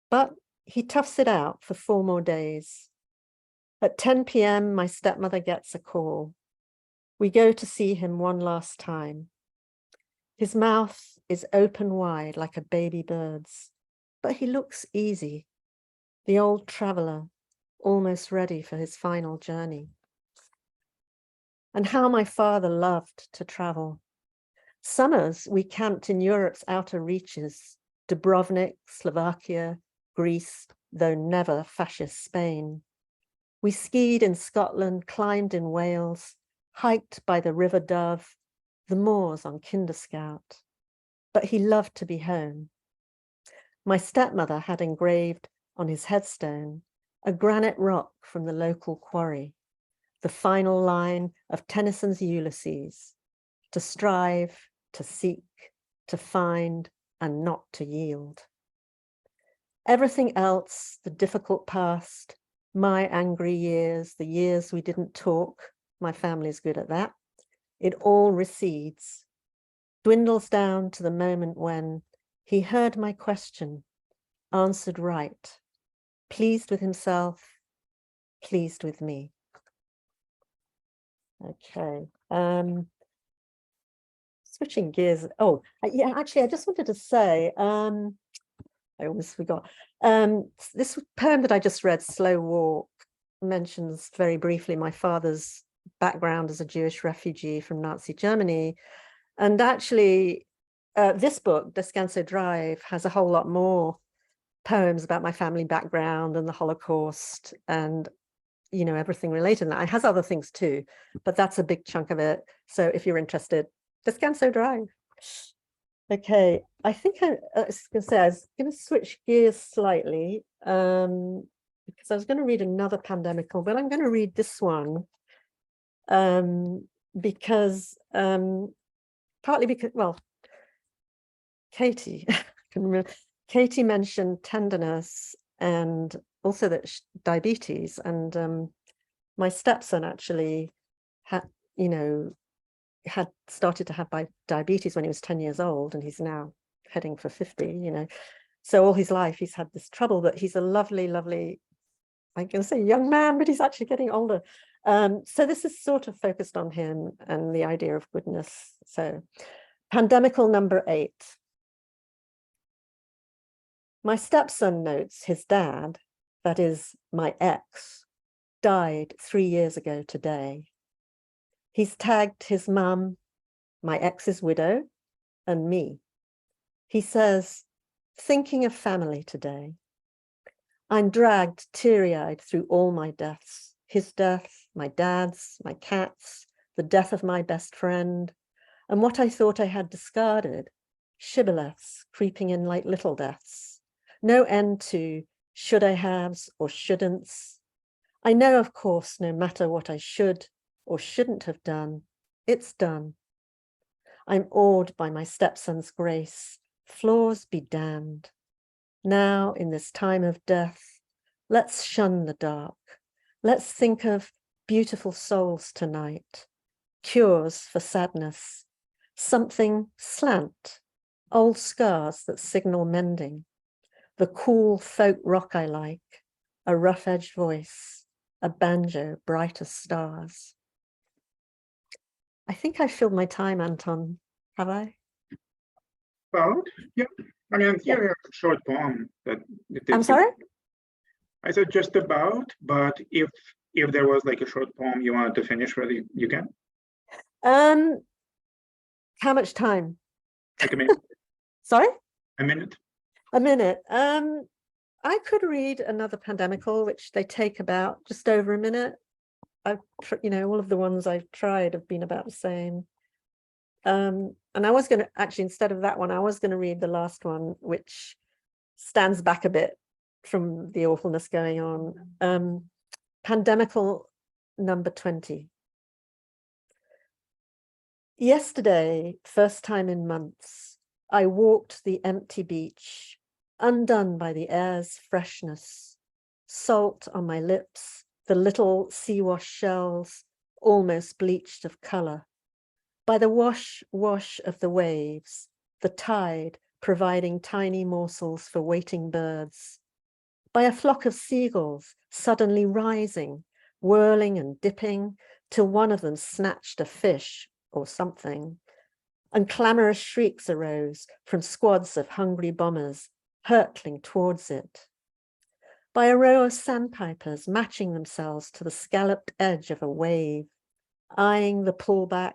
but he toughs it out for 4 more days. At 10 p.m., my stepmother gets a call. We go to see him one last time. His mouth is open wide like a baby bird's, but he looks easy, the old traveler, almost ready for his final journey. And how my father loved to travel. Summers, we camped in Europe's outer reaches, Dubrovnik, Slovakia, Greece, though never fascist Spain. We skied in Scotland, climbed in Wales, hiked by the River Dove, the moors on Kinderscout. But he loved to be home. My stepmother had engraved on his headstone a granite rock from the local quarry, the final line of Tennyson's Ulysses, to strive, to seek, to find, and not to yield. Everything else, the difficult past, my angry years, the years we didn't talk, my family's good at that, it all recedes, dwindles down to the moment when he heard my question, answered right, pleased with himself, pleased with me. Okay. Switching gears. Oh, yeah, actually, I just wanted to say, I almost forgot. This poem that I just read, Slow Walk, mentions very briefly my father's background as a Jewish refugee from Nazi Germany. And actually, this book, Descanso Drive, has a whole lot more poems about my family background and the Holocaust and, you know, everything related to that. It has other things too, but that's a big chunk of it. So if you're interested, Descanso Drive. Okay, I think I was going to switch gears slightly because I was going to read another pandemical, but I'm going to read this one because partly because, well, Katie, Katie mentioned tenderness and also that diabetes, and my stepson actually had, you know, had started to have diabetes when he was 10 years old, and he's now heading for 50, you know. So all his life he's had this trouble, but he's a lovely, lovely, I'm going to say young man, but he's actually getting older. So this is sort of focused on him and the idea of goodness. So pandemical number 8. My stepson notes his dad, that is my ex, died 3 years ago today. He's tagged his mum, my ex's widow, and me. He says, thinking of family today. I'm dragged teary-eyed through all my deaths, his death, my dad's, my cat's, the death of my best friend, and what I thought I had discarded, shibboleths creeping in like little deaths. No end to should I haves or shouldn'ts. I know, of course, no matter what I should or shouldn't have done, it's done. I'm awed by my stepson's grace, flaws be damned. Now, in this time of death, let's shun the dark. Let's think of beautiful souls tonight, cures for sadness, something slant, old scars that signal mending, the cool folk rock I like, a rough-edged voice, a banjo bright as stars. I think I filled my time, Anton, have I? About, yeah. I mean, here we have a short poem that. I'm sorry? I said just about, but if there was like a short poem you wanted to finish with, you can. How much time? Like a minute. Sorry? A minute. A minute. I could read another pandemical, which they take about just over a minute. All of the ones I've tried have been about the same. And I was going to actually, instead of that one, I was going to read the last one, which stands back a bit from the awfulness going on. Pandemical number 20. Yesterday, first time in months, I walked the empty beach, undone by the air's freshness, salt on my lips, the little sea-wash shells almost bleached of color, by the wash of the waves, the tide providing tiny morsels for waiting birds, by a flock of seagulls suddenly rising, whirling and dipping, till one of them snatched a fish or something, and clamorous shrieks arose from squads of hungry bombers hurtling towards it, by a row of sandpipers matching themselves to the scalloped edge of a wave, eyeing the pullback,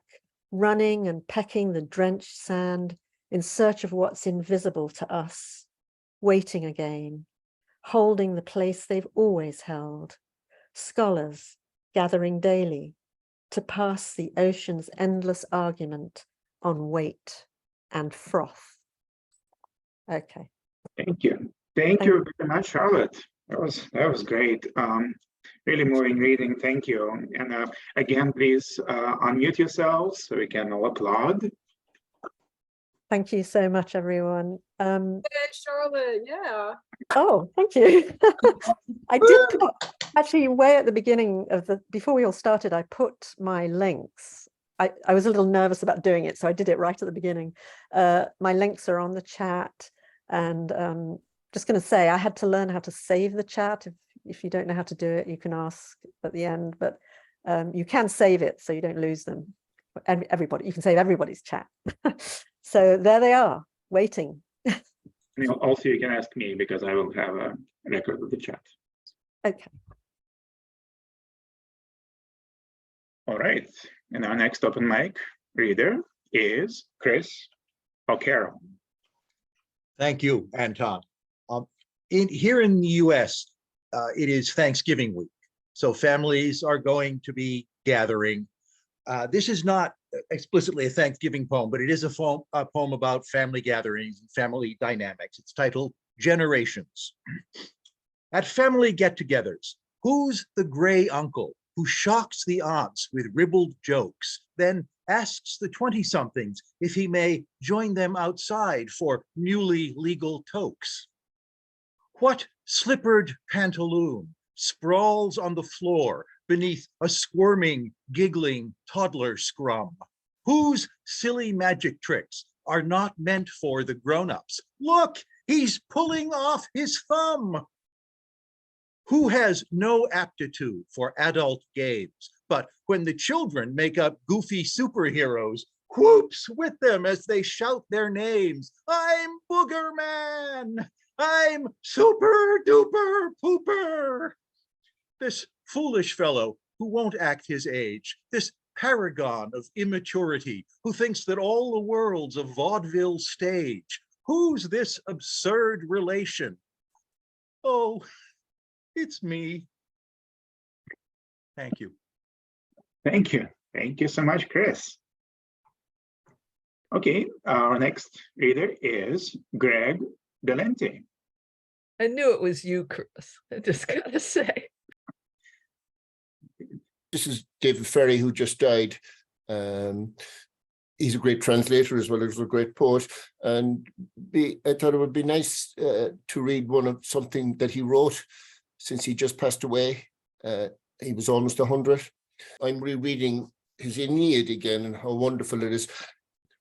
running and pecking the drenched sand in search of what's invisible to us, waiting again, holding the place they've always held, scholars gathering daily to pass the ocean's endless argument on weight and froth. Okay. Thank you. Thank you very much, Charlotte. That was great. Really moving reading. Thank you. And again, please unmute yourselves so we can all applaud. Thank you so much, everyone. Hey, Charlotte, yeah. Oh, thank you. I did put, actually, way at the beginning of before we all started, I put my links. I was a little nervous about doing it, so I did it right at the beginning. My links are on the chat, and just going to say, I had to learn how to save the chat. If you don't know how to do it, you can ask at the end, but you can save it so you don't lose them. Everybody, you can save everybody's chat. So there they are, waiting. Also, you can ask me because I will have a record of the chat. Okay. All right. And our next open mic reader is Chris O'Carroll. Thank you, Anton. Here in the US, it is Thanksgiving week. So families are going to be gathering. This is not explicitly a Thanksgiving poem, but it is a poem about family gatherings and family dynamics. It's titled Generations. At family get-togethers, who's the gray uncle who shocks the aunts with ribald jokes, then asks the 20-somethings if he may join them outside for newly legal tokes? What slippered pantaloon sprawls on the floor beneath a squirming, giggling toddler scrum? Whose silly magic tricks are not meant for the grown-ups? Look, he's pulling off his thumb. Who has no aptitude for adult games, but when the children make up goofy superheroes, whoops with them as they shout their names? I'm Booger Man. I'm Super Duper Pooper. This foolish fellow who won't act his age, this paragon of immaturity who thinks that all the world's a vaudeville stage. Who's this absurd relation? Oh, it's me. Thank you. Thank you. Thank you so much, Chris. Okay, our next reader is Greg Delanty. I knew it was you, Chris. I just gotta say. This is David Ferry, who just died. He's a great translator as well as a great poet. And I thought it would be nice to read something that he wrote since he just passed away. He was almost 100. I'm rereading his Aeneid again and how wonderful it is.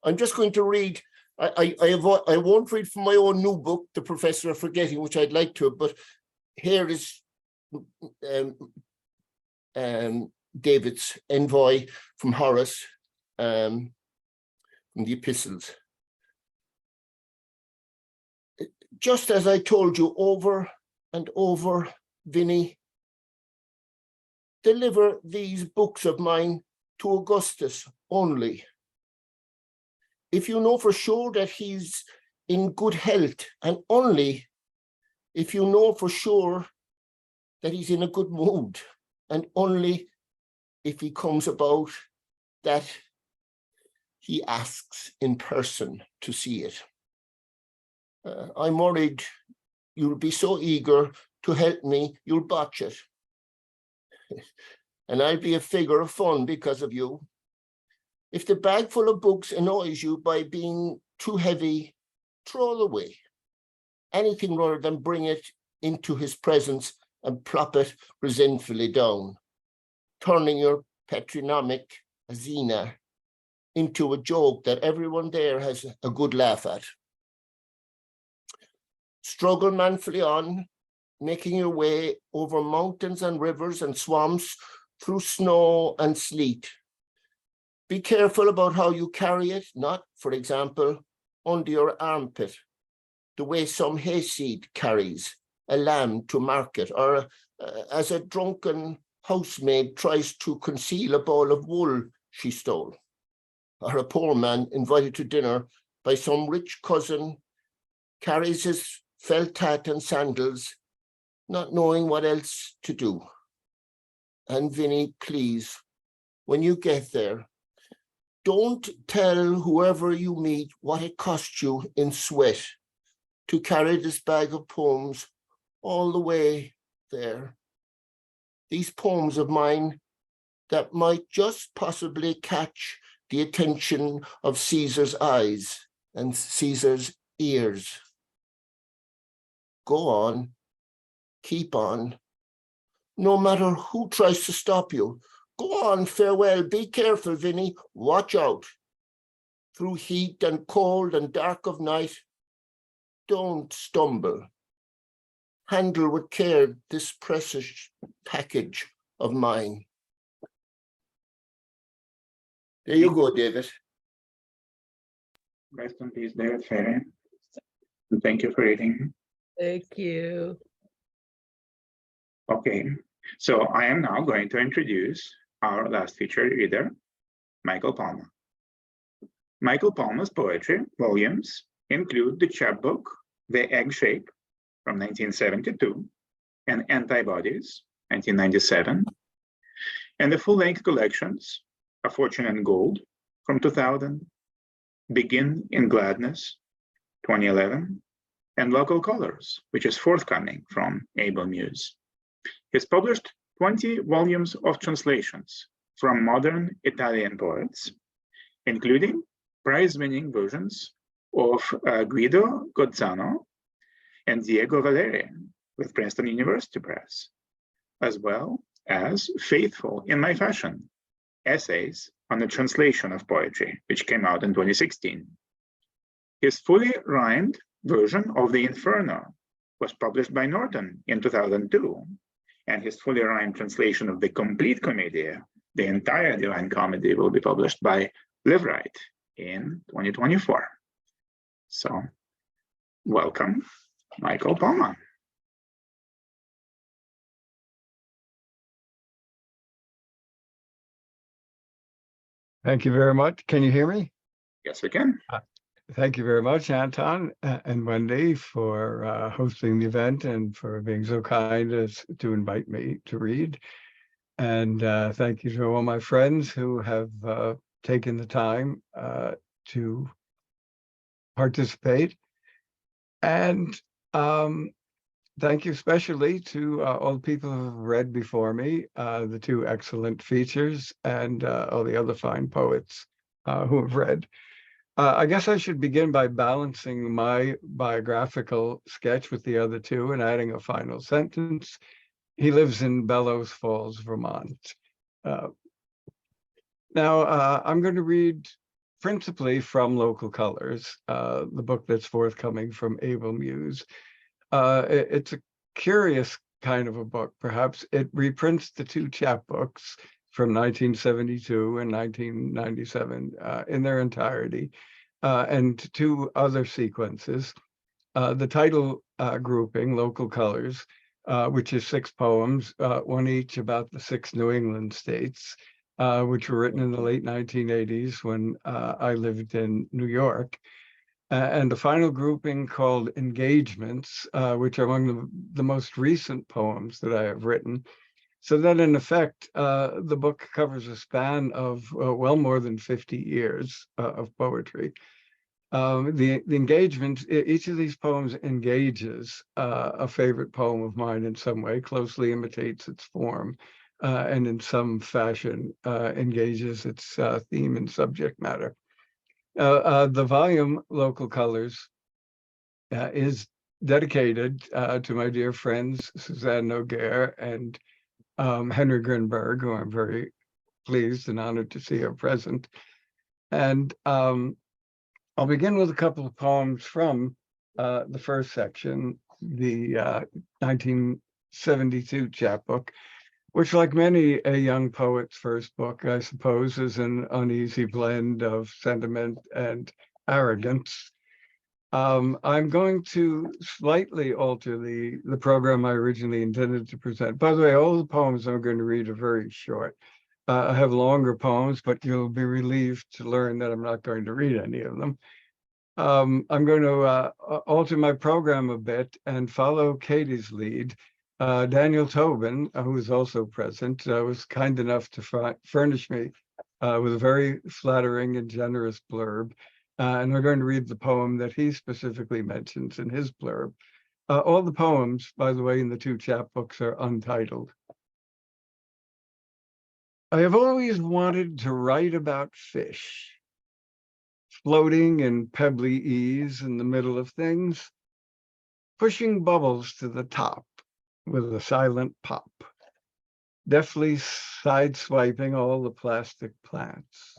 I'm just going to read. I won't read from my own new book, The Professor of Forgetting, which I'd like to, but here is David's envoy from Horace, from the epistles. Just as I told you over and over, Vinny, deliver these books of mine to Augustus only. If you know for sure that he's in good health, and only if you know for sure that he's in a good mood, and only if he comes about that he asks in person to see it. I'm worried you'll be so eager to help me, you'll botch it. And I'll be a figure of fun because of you. If the bag full of books annoys you by being too heavy, throw it away. Anything rather than bring it into his presence and plop it resentfully down, turning your patronymic Azina into a joke that everyone there has a good laugh at. Struggle manfully on, making your way over mountains and rivers and swamps, through snow and sleet. Be careful about how you carry it, not, for example, under your armpit, the way some hayseed carries a lamb to market, or as a drunken housemaid tries to conceal a ball of wool she stole, or a poor man invited to dinner by some rich cousin carries his felt hat and sandals, not knowing what else to do. And Vinny, please, when you get there, don't tell whoever you meet what it cost you in sweat to carry this bag of poems all the way there. These poems of mine that might just possibly catch the attention of Caesar's eyes and Caesar's ears. Go on, keep on, no matter who tries to stop you. Go on, farewell, be careful, Vinny, watch out. Through heat and cold and dark of night, don't stumble. Handle with care this precious package of mine. There you go, David. Rest in peace, David Ferry. And thank you for reading. Thank you. Okay, so I am now going to introduce our last featured reader, Michael Palma. Michael Palma's poetry volumes include the chapbook, The Egg Shape, from 1972, and Antibodies, 1997, and the full-length collections, A Fortune in Gold, from 2000, Begin in Gladness, 2011, and Local Colors, which is forthcoming from Able Muse. He's published 20 volumes of translations from modern Italian poets, including prize-winning versions of Guido Gozzano and Diego Valeri with Princeton University Press, as well as Faithful in My Fashion, essays on the translation of poetry, which came out in 2016. His fully rhymed version of The Inferno was published by Norton in 2002, and his fully rhymed translation of the Complete Commedia, the entire Divine Comedy, will be published by Liveright in 2024. So, welcome, Michael Palma. Thank you very much. Can you hear me? Yes, we can. Thank you very much, Anton and Wendy, for hosting the event and for being so kind as to invite me to read. And thank you to all my friends who have taken the time to participate. And thank you especially to all the people who have read before me, the two excellent features, and all the other fine poets who have read. I guess I should begin by balancing my biographical sketch with the other two and adding a final sentence. He lives in Bellows Falls, Vermont. Now, I'm going to read principally from Local Colors, the book that's forthcoming from Able Muse. It's a curious kind of a book, perhaps. It reprints the two chapbooks from 1972 and 1997 in their entirety, and two other sequences. The title grouping, Local Colors, which is 6 poems, one each about the 6 New England states, which were written in the late 1980s when I lived in New York. And the final grouping called Engagements, which are among the most recent poems that I have written. So that in effect, the book covers a span of well more than 50 years of poetry. The engagement, each of these poems engages a favorite poem of mine in some way, closely imitates its form, and in some fashion engages its theme and subject matter. The volume, Local Colors, is dedicated to my dear friends, Suzanne Noguer and Henry Grinberg, who I'm very pleased and honored to see are present. And I'll begin with a couple of poems from the first section, the 1972 chapbook, which, like many a young poet's first book, I suppose, is an uneasy blend of sentiment and arrogance. I'm going to slightly alter the program I originally intended to present. By the way, all the poems I'm going to read are very short. I have longer poems, but you'll be relieved to learn that I'm not going to read any of them. I'm going to alter my program a bit and follow Katie's lead. Daniel Tobin, who is also present, was kind enough to furnish me with a very flattering and generous blurb. And we're going to read the poem that he specifically mentions in his blurb. All the poems, by the way, in the two chapbooks are untitled. I have always wanted to write about fish, floating in pebbly ease in the middle of things, pushing bubbles to the top with a silent pop, deftly sideswiping all the plastic plants.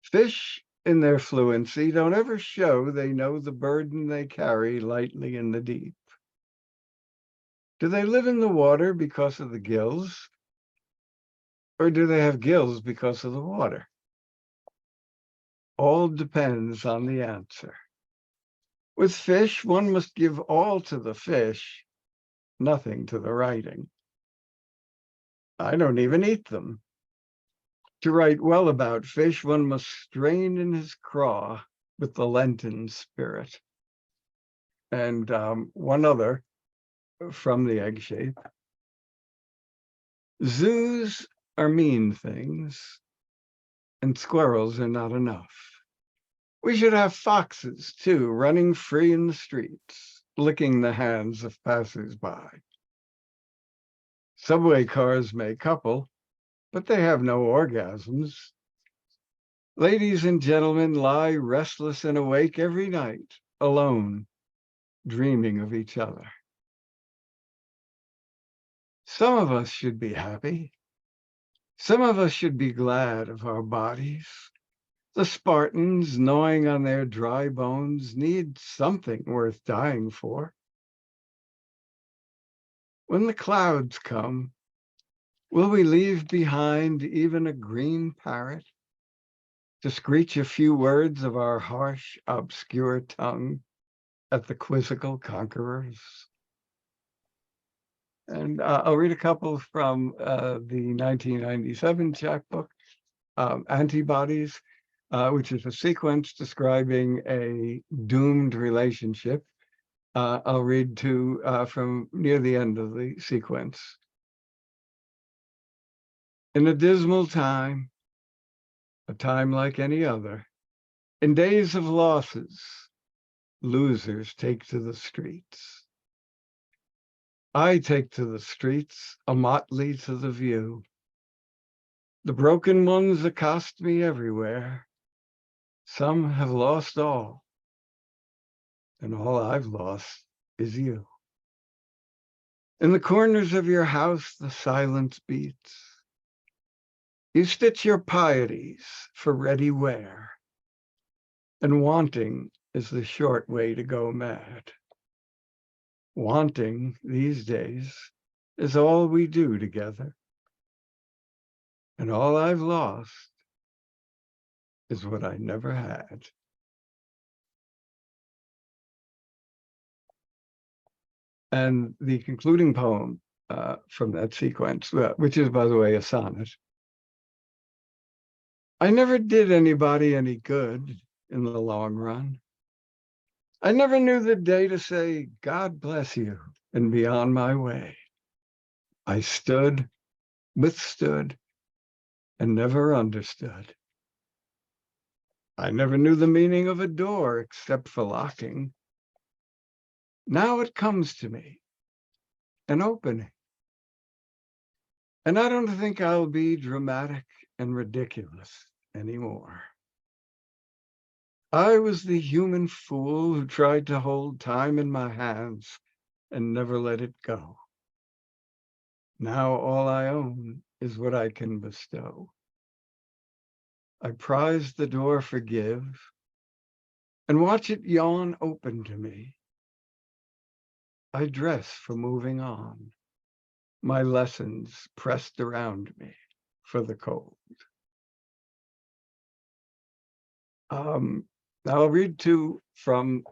Fish, in their fluency, don't ever show they know the burden they carry lightly in the deep. Do they live in the water because of the gills? Or do they have gills because of the water? All depends on the answer. With fish, one must give all to the fish, nothing to the writing. I don't even eat them. To write well about fish, one must strain in his craw with the Lenten spirit. And one other from the egg shape. Zoos are mean things, and squirrels are not enough. We should have foxes, too, running free in the streets, licking the hands of passers-by. Subway cars may couple, but they have no orgasms. Ladies and gentlemen lie restless and awake every night, alone, dreaming of each other. Some of us should be happy. Some of us should be glad of our bodies. The Spartans, gnawing on their dry bones, need something worth dying for. When the clouds come, will we leave behind even a green parrot to screech a few words of our harsh, obscure tongue at the quizzical conquerors? And I'll read a couple from the 1997 chapbook, Antibodies, which is a sequence describing a doomed relationship. I'll read two from near the end of the sequence. In a dismal time, a time like any other, in days of losses, losers take to the streets. I take to the streets, a motley to the view. The broken ones accost me everywhere. Some have lost all, and all I've lost is you. In the corners of your house, the silence beats. You stitch your pieties for ready wear, and wanting is the short way to go mad. Wanting these days is all we do together, and all I've lost is what I never had. And the concluding poem from that sequence, which is, by the way, a sonnet. I never did anybody any good in the long run. I never knew the day to say, God bless you, and be on my way. I stood, withstood, and never understood. I never knew the meaning of a door except for locking. Now it comes to me, an opening. And I don't think I'll be dramatic and ridiculous anymore. I was the human fool who tried to hold time in my hands and never let it go. Now all I own is what I can bestow. I prize the door forgive and watch it yawn open to me. I dress for moving on, my lessons pressed around me for the cold. I'll read two from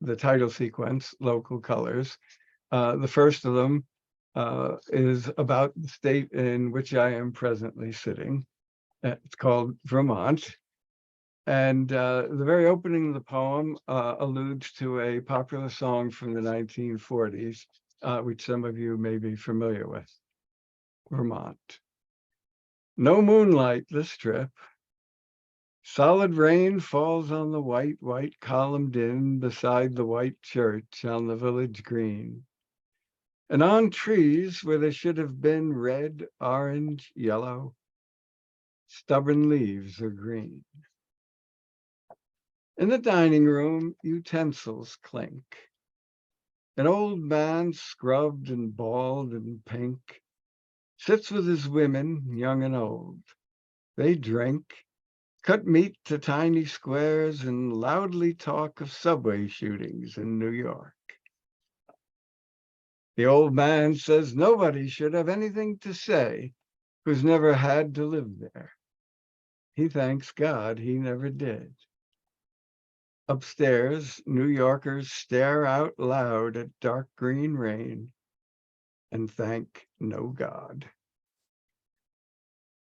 the title sequence, Local Colors. The first of them is about the state in which I am presently sitting. It's called Vermont. And the very opening of the poem alludes to a popular song from the 1940s, which some of you may be familiar with, Vermont. No moonlight this trip. Solid rain falls on the white, white columned inn beside the white church on the village green. And on trees where there should have been red, orange, yellow, stubborn leaves are green. In the dining room, utensils clink. An old man, scrubbed and bald and pink, sits with his women, young and old. They drink, cut meat to tiny squares, and loudly talk of subway shootings in New York. The old man says nobody should have anything to say who's never had to live there. He thanks God he never did. Upstairs, New Yorkers stare out loud at dark green rain and thank no God.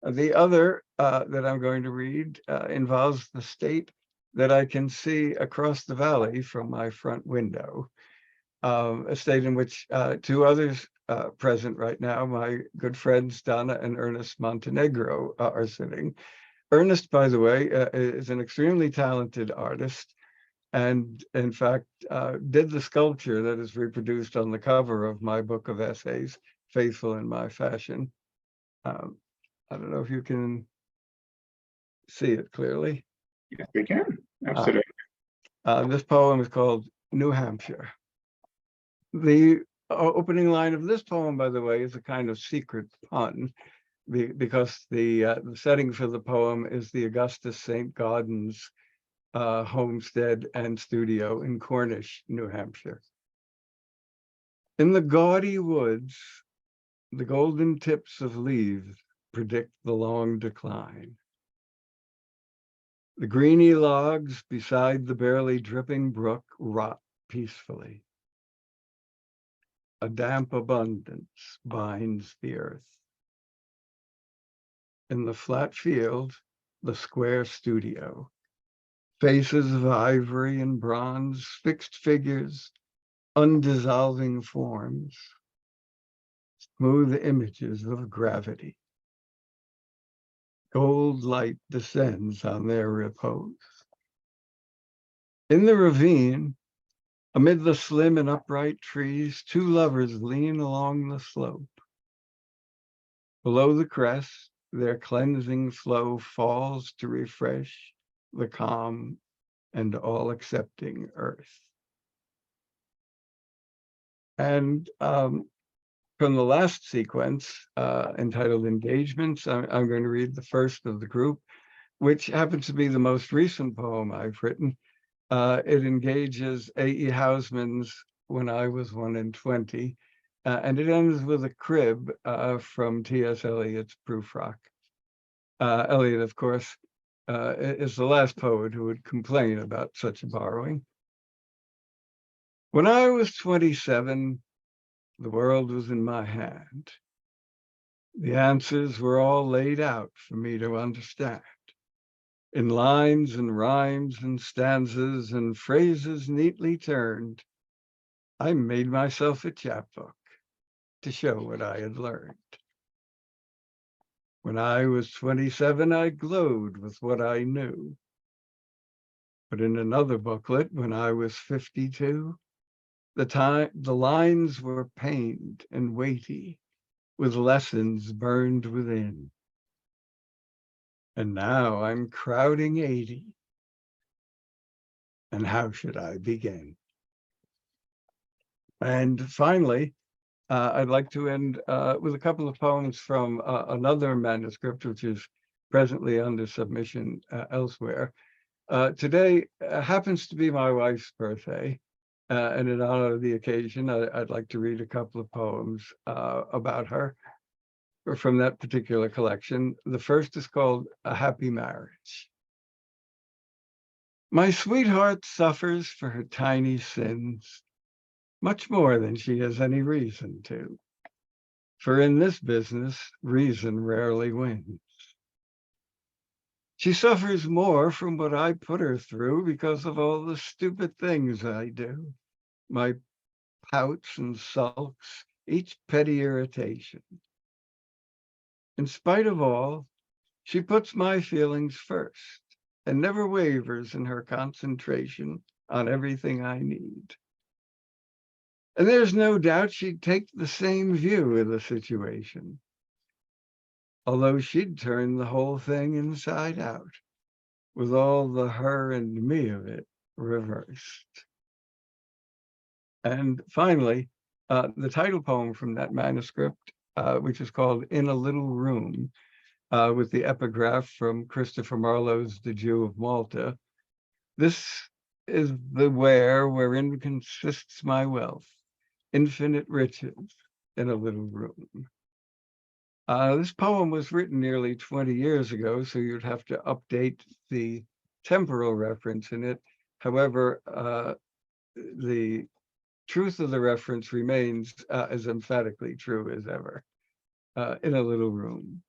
The other that I'm going to read involves the state that I can see across the valley from my front window, a state in which two others present right now, my good friends Donna and Ernest Montenegro are sitting. Ernest, by the way, is an extremely talented artist, and in fact, did the sculpture that is reproduced on the cover of my book of essays, Faithful in My Fashion. I don't know if you can see it clearly. Yes, we can, absolutely. This poem is called New Hampshire. The opening line of this poem, by the way, is a kind of secret pun, because the setting for the poem is the Augustus St. Gaudens homestead and studio in Cornish, New Hampshire. In the gaudy woods, the golden tips of leaves predict the long decline. The greeny logs beside the barely dripping brook rot peacefully. A damp abundance binds the earth. In the flat field, the square studio, faces of ivory and bronze, fixed figures, undissolving forms, smooth images of gravity. Gold light descends on their repose. In the ravine, amid the slim and upright trees, two lovers lean along the slope. Below the crest, their cleansing flow falls to refresh the calm and all-accepting earth. And from the last sequence, entitled Engagements, I'm going to read the first of the group, which happens to be the most recent poem I've written. It engages A.E. Housman's When I Was 1 and 20, and it ends with a crib from T.S. Eliot's Prufrock. Eliot, of course, is the last poet who would complain about such a borrowing. When I was 27, the world was in my hand. The answers were all laid out for me to understand. In lines and rhymes and stanzas and phrases neatly turned, I made myself a chapbook to show what I had learned. When I was 27, I glowed with what I knew. But in another booklet, when I was 52, the lines were pained and weighty, with lessons burned within. And now I'm crowding 80. And how should I begin? And finally, I'd like to end with a couple of poems from another manuscript, which is presently under submission elsewhere. Today happens to be my wife's birthday, and in honor of the occasion, I'd like to read a couple of poems about her from that particular collection. The first is called A Happy Marriage. My sweetheart suffers for her tiny sins, much more than she has any reason to. For in this business, reason rarely wins. She suffers more from what I put her through because of all the stupid things I do. My pouts and sulks, each petty irritation. In spite of all, she puts my feelings first and never wavers in her concentration on everything I need. And there's no doubt she'd take the same view of the situation, although she'd turn the whole thing inside out, with all the her and me of it reversed. And finally, the title poem from that manuscript, which is called In a Little Room, with the epigraph from Christopher Marlowe's The Jew of Malta. This is the ware wherein consists my wealth, infinite riches in a little room. This poem was written nearly 20 years ago, so you'd have to update the temporal reference in it. However, the truth of the reference remains as emphatically true as ever. In a little room.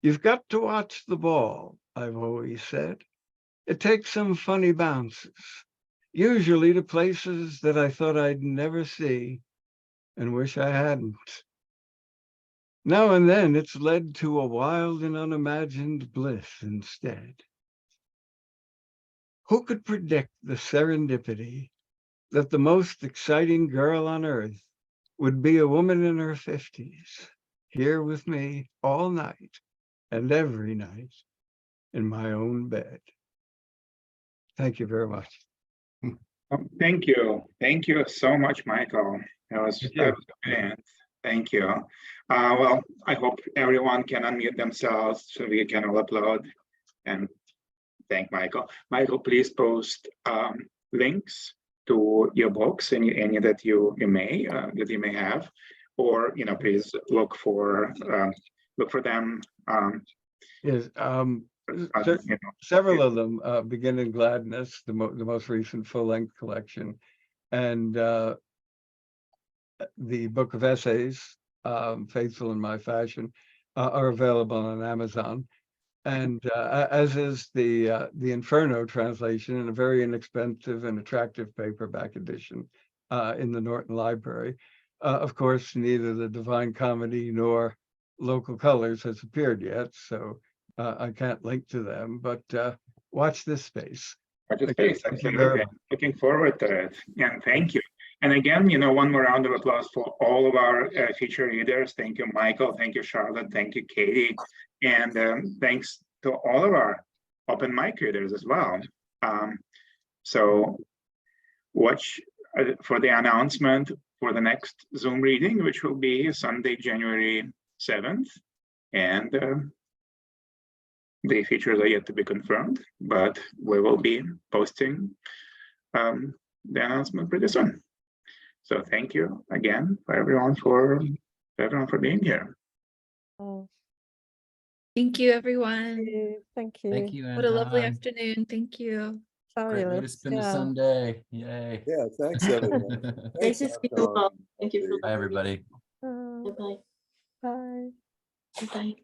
You've got to watch the ball, I've always said. It takes some funny bounces, usually to places that I thought I'd never see and wish I hadn't. Now and then it's led to a wild and unimagined bliss instead. Who could predict the serendipity that the most exciting girl on earth would be a woman in her 50s, here with me all night and every night in my own bed. Thank you very much. Thank you. Thank you so much, Michael. That was brilliant. Thank you. Well, I hope everyone can unmute themselves so we can all upload and thank Michael. Michael, please post links to your books, any that you may have, or please look for them. Yes, several of them begin in Gladness, the most recent full-length collection, and the book of essays, Faithful in My Fashion, are available on Amazon. And as is the Inferno translation in a very inexpensive and attractive paperback edition in the Norton Library. Of course, neither the Divine Comedy nor Local Colors has appeared yet, so I can't link to them, but watch this space. Watch this Again, space, thank you very absolutely. much. Looking forward to it. And thank you. And again, one more round of applause for all of our feature readers. Thank you, Michael. Thank you, Charlotte. Thank you, Katie. And thanks to all of our open mic readers as well. So watch for the announcement for the next Zoom reading, which will be Sunday, January 7th. And the features are yet to be confirmed, but we will be posting the announcement pretty soon. So thank you again for everyone for being here. Oh, Thank you, everyone. thank you. Thank you, What a lovely Anton. afternoon. Thank you. Great way to Fabulous, spend a yeah. Sunday. Yay. Yeah, thanks, everyone. Nice Thanks, to see you all. Anton. Thank you for Bye, everybody. Uh, Bye-bye. bye. Bye-bye.